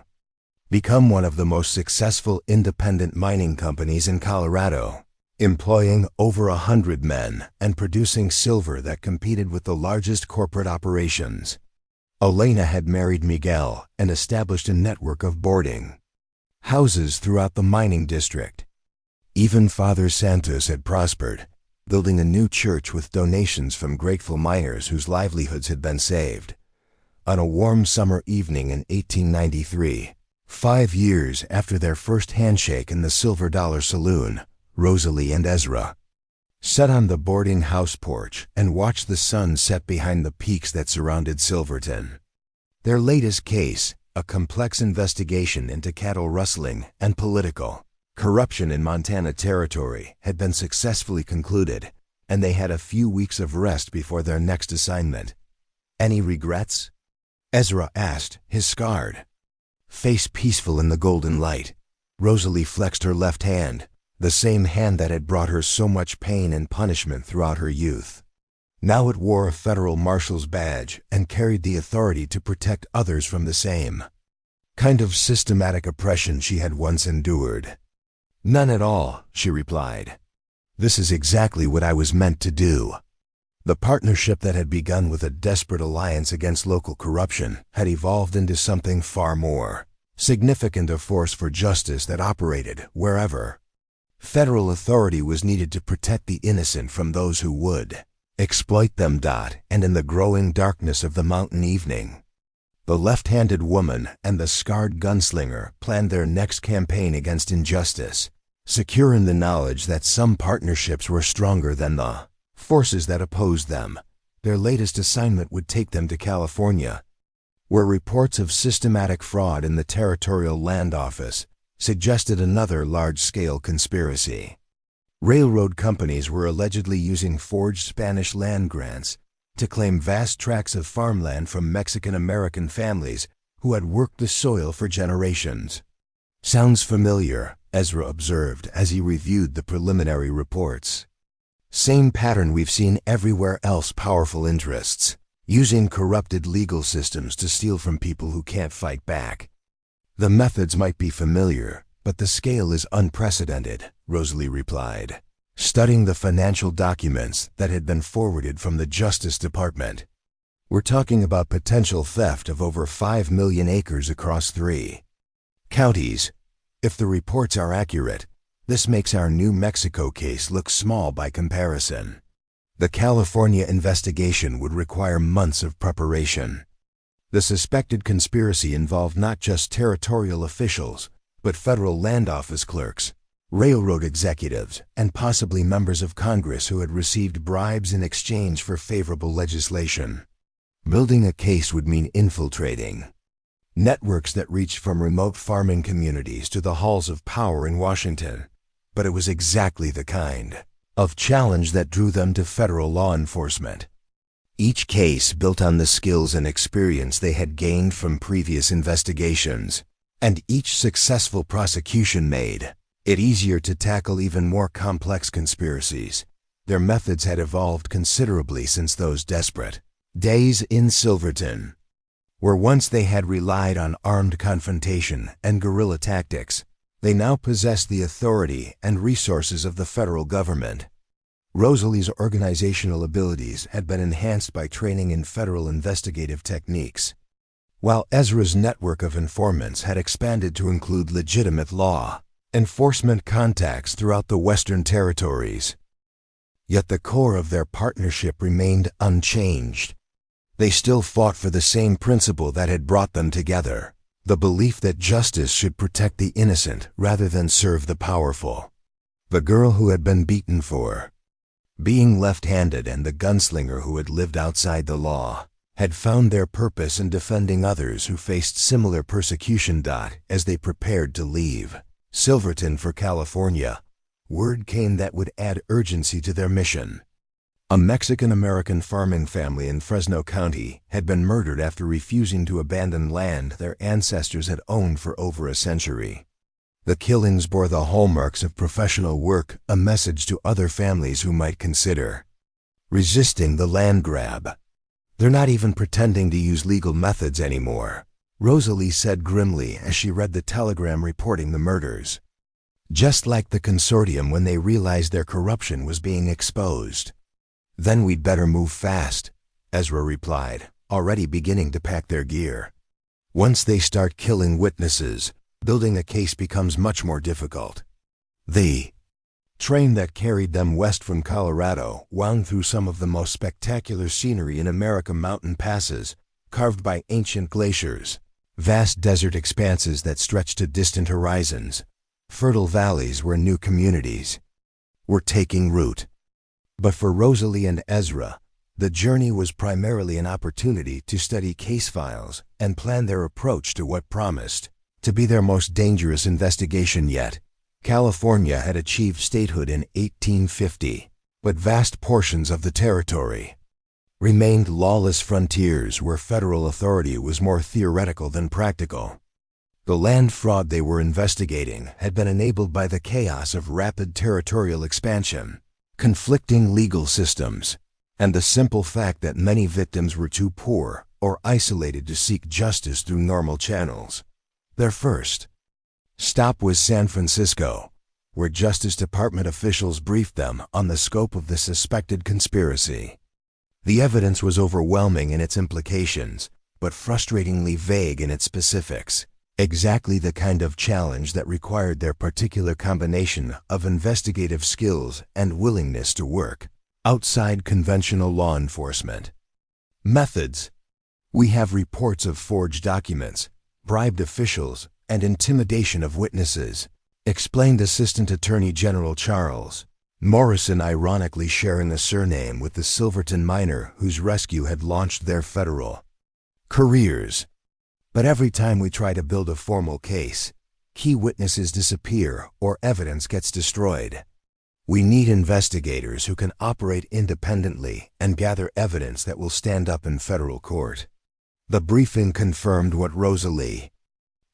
[SPEAKER 1] become one of the most successful independent mining companies in Colorado, employing over 100 men and producing silver that competed with the largest corporate operations. Elena had married Miguel and established a network of boarding houses throughout the mining district. Even Father Santos had prospered, building a new church with donations from grateful miners whose livelihoods had been saved. On a warm summer evening in 1893, 5 years after their first handshake in the Silver Dollar Saloon, Rosalie and Ezra sat on the boarding house porch and watched the sun set behind the peaks that surrounded Silverton. Their latest case, a complex investigation into cattle rustling and political corruption in Montana Territory, had been successfully concluded, and they had a few weeks of rest before their next assignment. "Any regrets?" Ezra asked, his scarred face peaceful in the golden light. Rosalie flexed her left hand, the same hand that had brought her so much pain and punishment throughout her youth. Now it wore a federal marshal's badge and carried the authority to protect others from the same kind of systematic oppression she had once endured. "None at all," she replied. "This is exactly what I was meant to do." The partnership that had begun with a desperate alliance against local corruption had evolved into something far more significant, a force for justice that operated wherever federal authority was needed to protect the innocent from those who would exploit them. And in the growing darkness of the mountain evening, the left-handed woman and the scarred gunslinger planned their next campaign against injustice, secure in the knowledge that some partnerships were stronger than the forces that opposed them. Their latest assignment would take them to California, where reports of systematic fraud in the Territorial Land Office suggested another large-scale conspiracy. Railroad companies were allegedly using forged Spanish land grants to claim vast tracts of farmland from Mexican-American families who had worked the soil for generations. "Sounds familiar," Ezra observed as he reviewed the preliminary reports. "Same pattern we've seen everywhere else. Powerful interests using corrupted legal systems to steal from people who can't fight back. The methods might be familiar, but the scale is unprecedented," Rosalie replied, studying the financial documents that had been forwarded from the Justice Department. "We're talking about potential theft of over 5 million acres across 3 counties. If the reports are accurate, this makes our New Mexico case look small by comparison. The California investigation would require months of preparation." The suspected conspiracy involved not just territorial officials, but federal land office clerks, railroad executives, and possibly members of Congress who had received bribes in exchange for favorable legislation. Building a case would mean infiltrating networks that reached from remote farming communities to the halls of power in Washington. But it was exactly the kind of challenge that drew them to federal law enforcement. Each case built on the skills and experience they had gained from previous investigations, and each successful prosecution made it easier to tackle even more complex conspiracies. Their methods had evolved considerably since those desperate days in Silverton, where once they had relied on armed confrontation and guerrilla tactics, they now possessed the authority and resources of the federal government. Rosalie's organizational abilities had been enhanced by training in federal investigative techniques, while Ezra's network of informants had expanded to include legitimate law enforcement contacts throughout the Western Territories. Yet the core of their partnership remained unchanged. They still fought for the same principle that had brought them together, the belief that justice should protect the innocent rather than serve the powerful. The girl who had been beaten for being left-handed and the gunslinger who had lived outside the law had found their purpose in defending others who faced similar persecution. As they prepared to leave Silverton for California, word came that would add urgency to their mission. A Mexican-American farming family in Fresno County had been murdered after refusing to abandon land their ancestors had owned for over a century. The killings bore the hallmarks of professional work, a message to other families who might consider resisting the land grab. "They're not even pretending to use legal methods anymore," Rosalie said grimly as she read the telegram reporting the murders. "Just like the consortium when they realized their corruption was being exposed." "Then we'd better move fast," Ezra replied, already beginning to pack their gear. "Once they start killing witnesses, building a case becomes much more difficult." The train that carried them west from Colorado wound through some of the most spectacular scenery in America: mountain passes carved by ancient glaciers, vast desert expanses that stretched to distant horizons, fertile valleys where new communities were taking root. But for Rosalie and Ezra, the journey was primarily an opportunity to study case files and plan their approach to what promised to be their most dangerous investigation yet. California had achieved statehood in 1850, but vast portions of the territory remained lawless frontiers where federal authority was more theoretical than practical. The land fraud they were investigating had been enabled by the chaos of rapid territorial expansion, conflicting legal systems, and the simple fact that many victims were too poor or isolated to seek justice through normal channels. Their first stop was San Francisco, where Justice Department officials briefed them on the scope of the suspected conspiracy. The evidence was overwhelming in its implications, but frustratingly vague in its specifics, exactly the kind of challenge that required their particular combination of investigative skills and willingness to work outside conventional law enforcement. Methods: "We have reports of forged documents, bribed officials, and intimidation of witnesses," explained Assistant Attorney General Charles Morrison, ironically sharing a surname with the Silverton miner whose rescue had launched their federal careers. "But every time we try to build a formal case, key witnesses disappear or evidence gets destroyed. We need investigators who can operate independently and gather evidence that will stand up in federal court." The briefing confirmed what Rosalie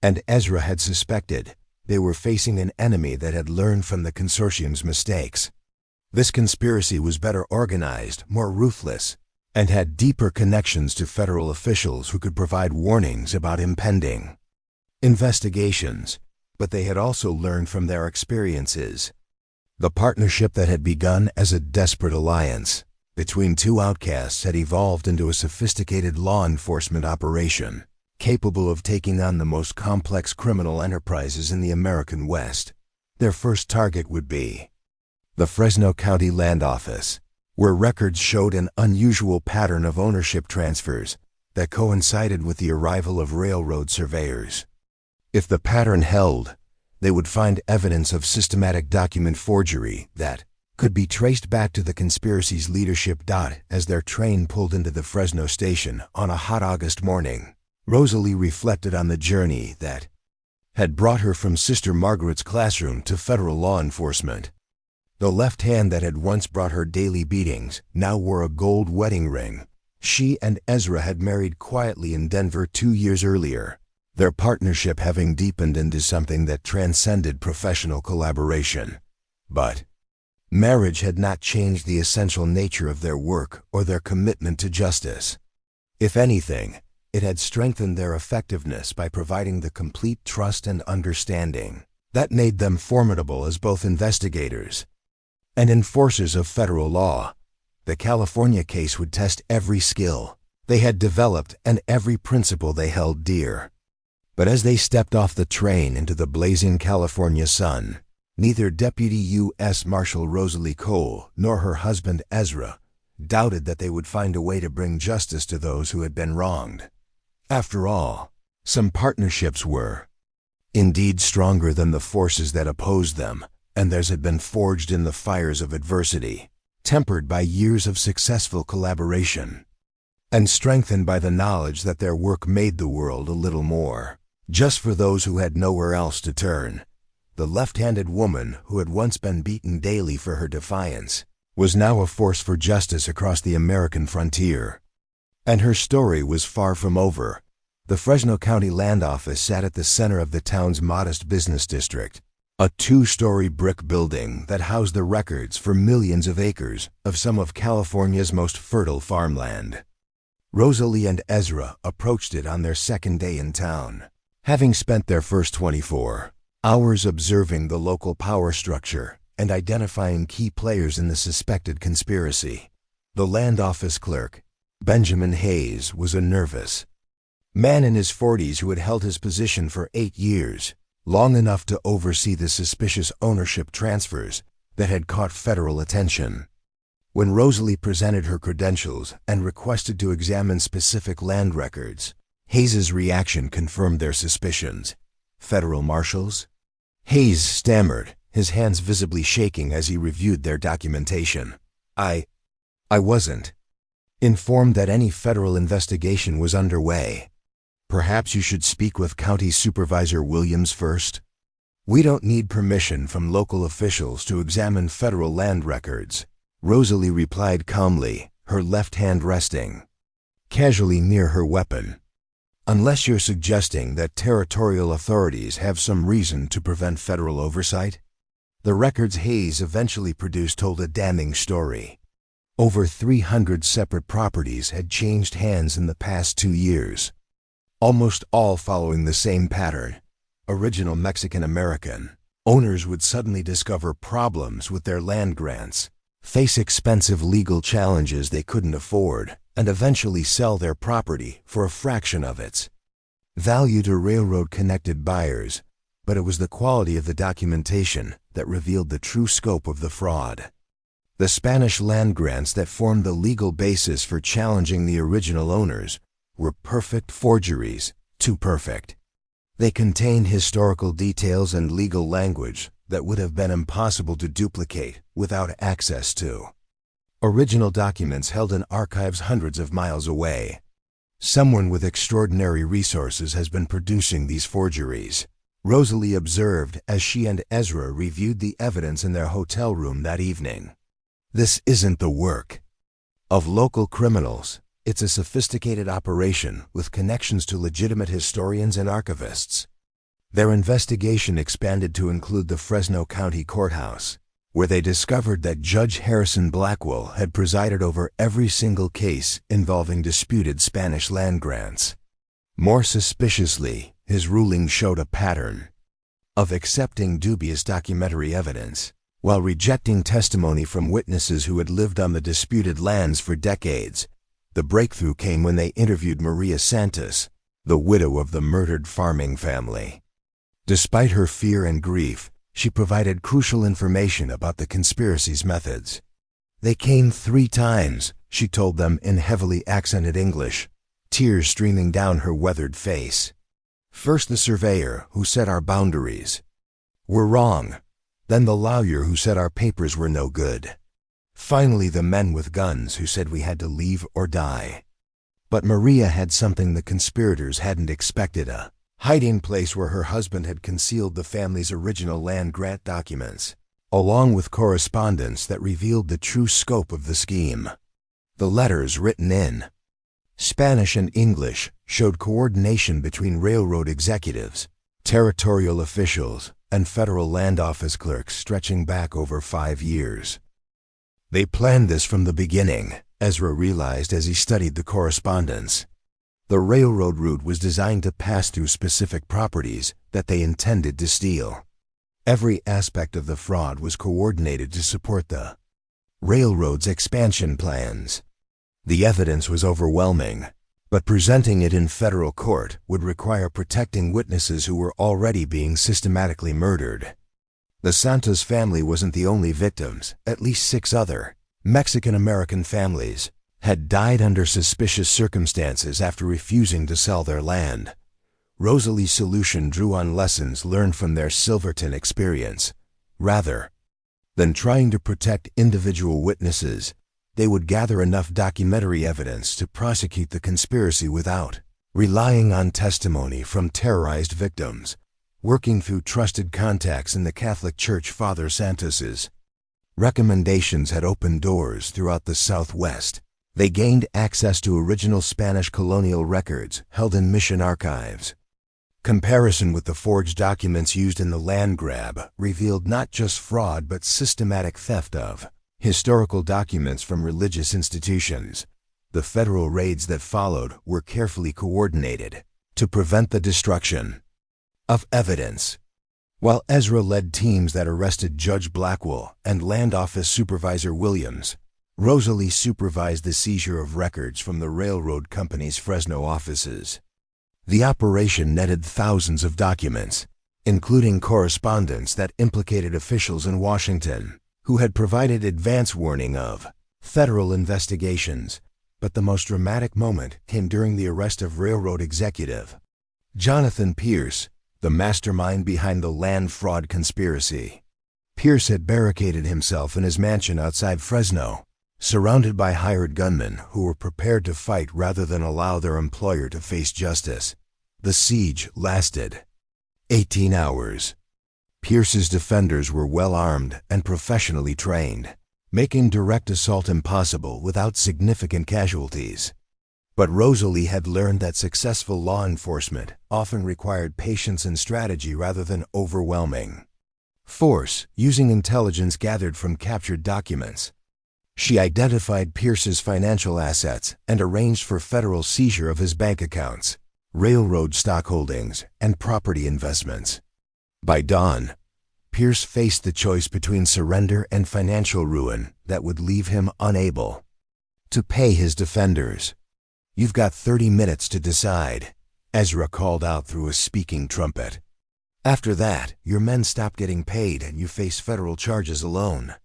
[SPEAKER 1] and Ezra had suspected. They were facing an enemy that had learned from the consortium's mistakes. This conspiracy was better organized, more ruthless, and had deeper connections to federal officials who could provide warnings about impending investigations. But they had also learned from their experiences. The partnership that had begun as a desperate alliance between two outcasts had evolved into a sophisticated law enforcement operation, capable of taking on the most complex criminal enterprises in the American West. Their first target would be the Fresno County Land Office, where records showed an unusual pattern of ownership transfers that coincided with the arrival of railroad surveyors. If the pattern held, they would find evidence of systematic document forgery that could be traced back to the conspiracy's leadership. As their train pulled into the Fresno station on a hot August morning, Rosalie reflected on the journey that had brought her from Sister Margaret's classroom to federal law enforcement. The left hand that had once brought her daily beatings now wore a gold wedding ring. She and Ezra had married quietly in Denver 2 years earlier, their partnership having deepened into something that transcended professional collaboration. But marriage had not changed the essential nature of their work or their commitment to justice. If anything, it had strengthened their effectiveness by providing the complete trust and understanding that made them formidable as both investigators and enforcers of federal law. The California case would test every skill they had developed and every principle they held dear. But as they stepped off the train into the blazing California sun, neither Deputy U.S. Marshal Rosalie Cole nor her husband Ezra doubted that they would find a way to bring justice to those who had been wronged. After all, some partnerships were indeed stronger than the forces that opposed them, and theirs had been forged in the fires of adversity, tempered by years of successful collaboration, and strengthened by the knowledge that their work made the world a little more just for those who had nowhere else to turn. the left-handed woman who had once been beaten daily for her defiance, was now a force for justice across the American frontier. And her story was far from over. The Fresno County Land Office sat at the center of the town's modest business district, a two-story brick building that housed the records for millions of acres of some of California's most fertile farmland. Rosalie and Ezra approached it on their second day in town, having spent their first 24 hours observing the local power structure and identifying key players in the suspected conspiracy. The land office clerk, Benjamin Hayes, was a nervous man in his 40s who had held his position for 8 years, long enough to oversee the suspicious ownership transfers that had caught federal attention. When Rosalie presented her credentials and requested to examine specific land records, Hayes's reaction confirmed their suspicions. Federal marshals? Hayes stammered, his hands visibly shaking as he reviewed their documentation. I wasn't informed that any federal investigation was underway. Perhaps you should speak with County Supervisor Williams first. We don't need permission from local officials to examine federal land records, Rosalie replied calmly, her left hand resting casually near her weapon. Unless you're suggesting that territorial authorities have some reason to prevent federal oversight? The records Hayes eventually produced told a damning story. Over 300 separate properties had changed hands in the past 2 years, almost all following the same pattern. Original Mexican-American owners would suddenly discover problems with their land grants, face expensive legal challenges they couldn't afford, and eventually sell their property for a fraction of its value to railroad-connected buyers. But it was the quality of the documentation that revealed the true scope of the fraud. The Spanish land grants that formed the legal basis for challenging the original owners were perfect forgeries, too perfect. They contained historical details and legal language that would have been impossible to duplicate without access to original documents held in archives hundreds of miles away. Someone with extraordinary resources has been producing these forgeries, Rosalie observed as she and Ezra reviewed the evidence in their hotel room that evening. This isn't the work of local criminals. It's a sophisticated operation with connections to legitimate historians and archivists. Their investigation expanded to include the Fresno County Courthouse, where they discovered that Judge Harrison Blackwell had presided over every single case involving disputed Spanish land grants. More suspiciously, his ruling showed a pattern of accepting dubious documentary evidence, while rejecting testimony from witnesses who had lived on the disputed lands for decades. The breakthrough came when they interviewed Maria Santos, the widow of the murdered farming family. Despite her fear and grief, she provided crucial information about the conspiracy's methods. They came 3 times, she told them in heavily accented English, tears streaming down her weathered face. First the surveyor, who said our boundaries were wrong. Then the lawyer, who said our papers were no good. Finally the men with guns, who said we had to leave or die. But Maria had something the conspirators hadn't expected, a hiding place where her husband had concealed the family's original land grant documents, along with correspondence that revealed the true scope of the scheme. The letters, written in Spanish and English, showed coordination between railroad executives, territorial officials, and federal land office clerks stretching back over 5 years. They planned this from the beginning, Ezra realized as he studied the correspondence. The railroad route was designed to pass through specific properties that they intended to steal. Every aspect of the fraud was coordinated to support the railroad's expansion plans. The evidence was overwhelming, but presenting it in federal court would require protecting witnesses who were already being systematically murdered. The Santos family wasn't the only victims. At least 6 other Mexican-American families had died under suspicious circumstances after refusing to sell their land. Rosalie's solution drew on lessons learned from their Silverton experience. Rather than trying to protect individual witnesses, they would gather enough documentary evidence to prosecute the conspiracy without relying on testimony from terrorized victims. working through trusted contacts in the Catholic Church. Father Santos's recommendations had opened doors throughout the Southwest. They gained access to original Spanish colonial records held in mission archives. Comparison with the forged documents used in the land grab revealed not just fraud but systematic theft of historical documents from religious institutions. The federal raids that followed were carefully coordinated to prevent the destruction of evidence. While Ezra led teams that arrested Judge Blackwell and Land Office Supervisor Williams, Rosalie supervised the seizure of records from the railroad company's Fresno offices. The operation netted thousands of documents, including correspondence that implicated officials in Washington who had provided advance warning of federal investigations. But the most dramatic moment came during the arrest of railroad executive Jonathan Pierce, the mastermind behind the land fraud conspiracy. Pierce had barricaded himself in his mansion outside Fresno, surrounded by hired gunmen who were prepared to fight rather than allow their employer to face justice. The siege lasted 18 hours. Pierce's defenders were well armed and professionally trained, making direct assault impossible without significant casualties. But Rosalie had learned that successful law enforcement often required patience and strategy rather than overwhelming force, using intelligence gathered from captured documents. She identified Pierce's financial assets and arranged for federal seizure of his bank accounts, railroad stock holdings, and property investments. By dawn, Pierce faced the choice between surrender and financial ruin that would leave him unable to pay his defenders. "You've got 30 minutes to decide," Ezra called out through a speaking trumpet. "After that, your men stop getting paid and you face federal charges alone."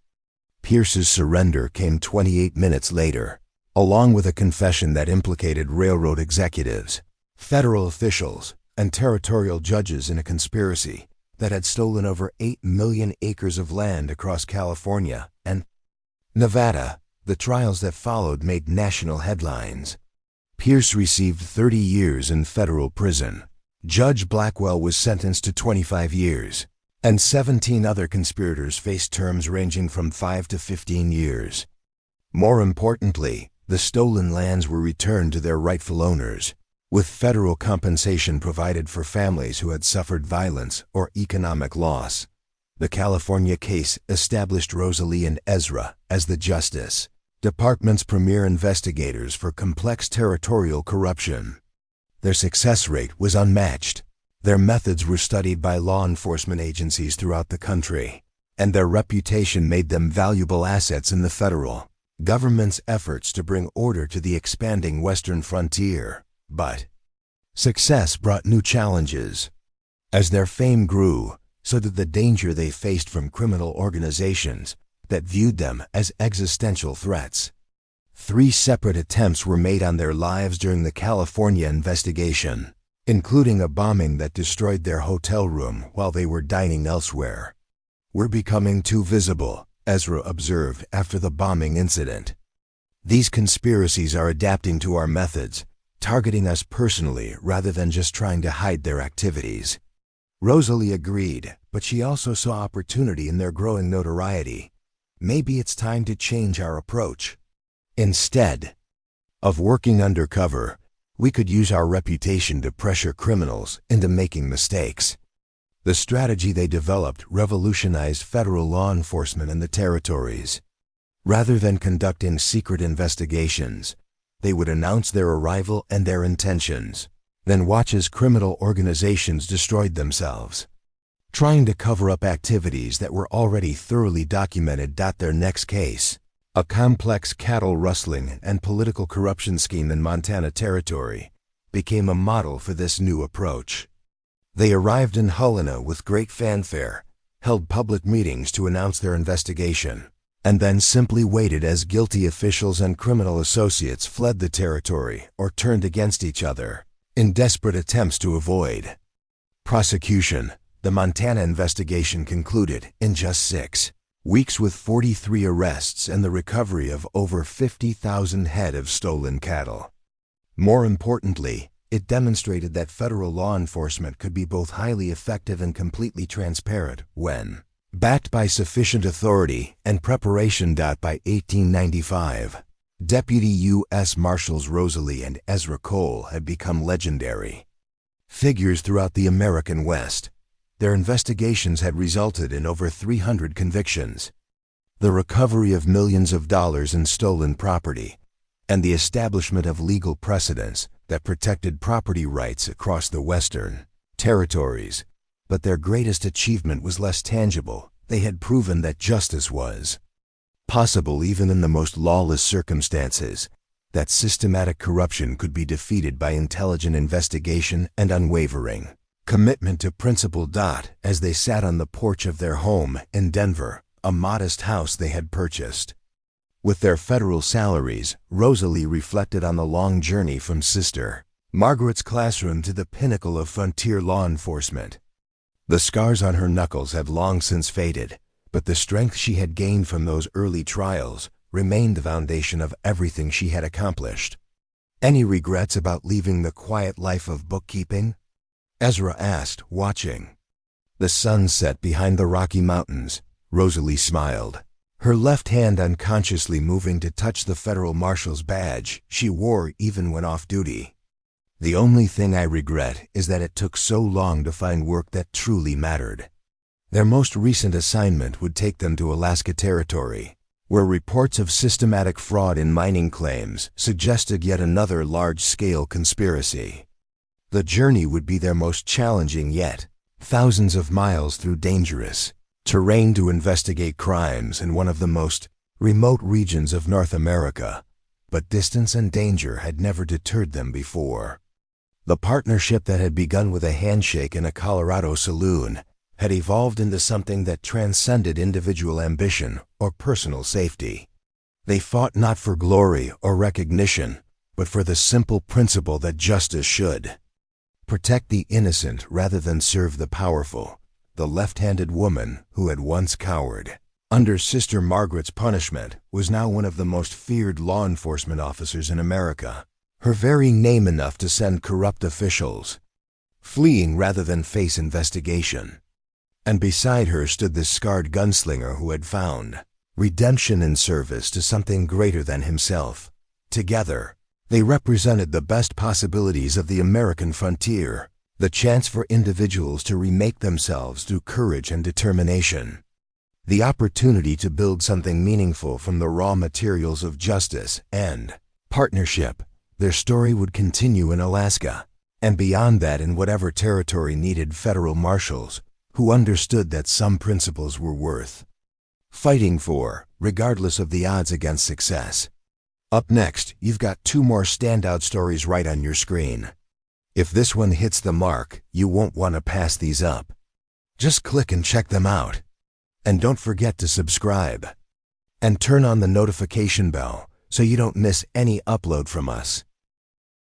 [SPEAKER 1] Pierce's surrender came 28 minutes later, along with a confession that implicated railroad executives, federal officials, and territorial judges in a conspiracy that had stolen over 8 million acres of land across California and Nevada. The trials that followed made national headlines. Pierce received 30 years in federal prison. Judge Blackwell was sentenced to 25 years, and 17 other conspirators faced terms ranging from 5 to 15 years. More importantly, the stolen lands were returned to their rightful owners, with federal compensation provided for families who had suffered violence or economic loss. The California case established Rosalie and Ezra as the Justice Department's premier investigators for complex territorial corruption. Their success rate was unmatched. Their methods were studied by law enforcement agencies throughout the country, and their reputation made them valuable assets in the federal government's efforts to bring order to the expanding western frontier. But success brought new challenges. As their fame grew, so did the danger they faced from criminal organizations that viewed them as existential threats. 3 separate attempts were made on their lives during the California investigation, including a bombing that destroyed their hotel room while they were dining elsewhere. "We're becoming too visible," Ezra observed after the bombing incident. "These conspiracies are adapting to our methods, targeting us personally rather than just trying to hide their activities." Rosalie agreed, but she also saw opportunity in their growing notoriety. "Maybe it's time to change our approach. Instead of working undercover, we could use our reputation to pressure criminals into making mistakes." The strategy they developed revolutionized federal law enforcement in the territories. Rather than conducting secret investigations, they would announce their arrival and their intentions, then watch as criminal organizations destroyed themselves, trying to cover up activities that were already thoroughly documented. Their next case, a complex cattle rustling and political corruption scheme in Montana Territory, became a model for this new approach. They arrived in Helena with great fanfare, held public meetings to announce their investigation, and then simply waited as guilty officials and criminal associates fled the territory or turned against each other in desperate attempts to avoid prosecution. The Montana investigation concluded in just 6 weeks with 43 arrests and the recovery of over 50,000 head of stolen cattle. More importantly, It demonstrated that federal law enforcement could be both highly effective and completely transparent when backed by sufficient authority and preparation. By 1895, Deputy U.S. Marshals Rosalie and Ezra Cole had become legendary figures throughout the American West. Their investigations had resulted in over 300 convictions, the recovery of millions of dollars in stolen property, and the establishment of legal precedents that protected property rights across the Western territories. But their greatest achievement was less tangible. They had proven that justice was possible even in the most lawless circumstances, that systematic corruption could be defeated by intelligent investigation and unwavering commitment to principle. As they sat on the porch of their home in Denver, a modest house they had purchased with their federal salaries, Rosalie reflected on the long journey from Sister Margaret's classroom to the pinnacle of frontier law enforcement. The scars on her knuckles had long since faded, but the strength she had gained from those early trials remained the foundation of everything she had accomplished. "Any regrets about leaving the quiet life of bookkeeping?" Ezra asked, watching the sun set behind the Rocky Mountains. Rosalie smiled, her left hand unconsciously moving to touch the federal marshal's badge she wore even when off duty. "The only thing I regret is that it took so long to find work that truly mattered." Their most recent assignment would take them to Alaska Territory, where reports of systematic fraud in mining claims suggested yet another large-scale conspiracy. The journey would be their most challenging yet, thousands of miles through dangerous terrain to investigate crimes in one of the most remote regions of North America. But distance and danger had never deterred them before. The partnership that had begun with a handshake in a Colorado saloon had evolved into something that transcended individual ambition or personal safety. They fought not for glory or recognition, but for the simple principle that justice should protect the innocent rather than serve the powerful. The left-handed woman who had once cowered under Sister Margaret's punishment was now one of the most feared law enforcement officers in America, her very name enough to send corrupt officials fleeing rather than face investigation. And beside her stood the scarred gunslinger who had found redemption in service to something greater than himself. Together, they represented the best possibilities of the American frontier, the chance for individuals to remake themselves through courage and determination, the opportunity to build something meaningful from the raw materials of justice and partnership. Their story would continue in Alaska, and beyond that in whatever territory needed federal marshals who understood that some principles were worth fighting for, regardless of the odds against success. Up next, you've got two more standout stories right on your screen. If this one hits the mark, you won't want to pass these up. Just click and check them out. And don't forget to subscribe and turn on the notification bell so you don't miss any upload from us.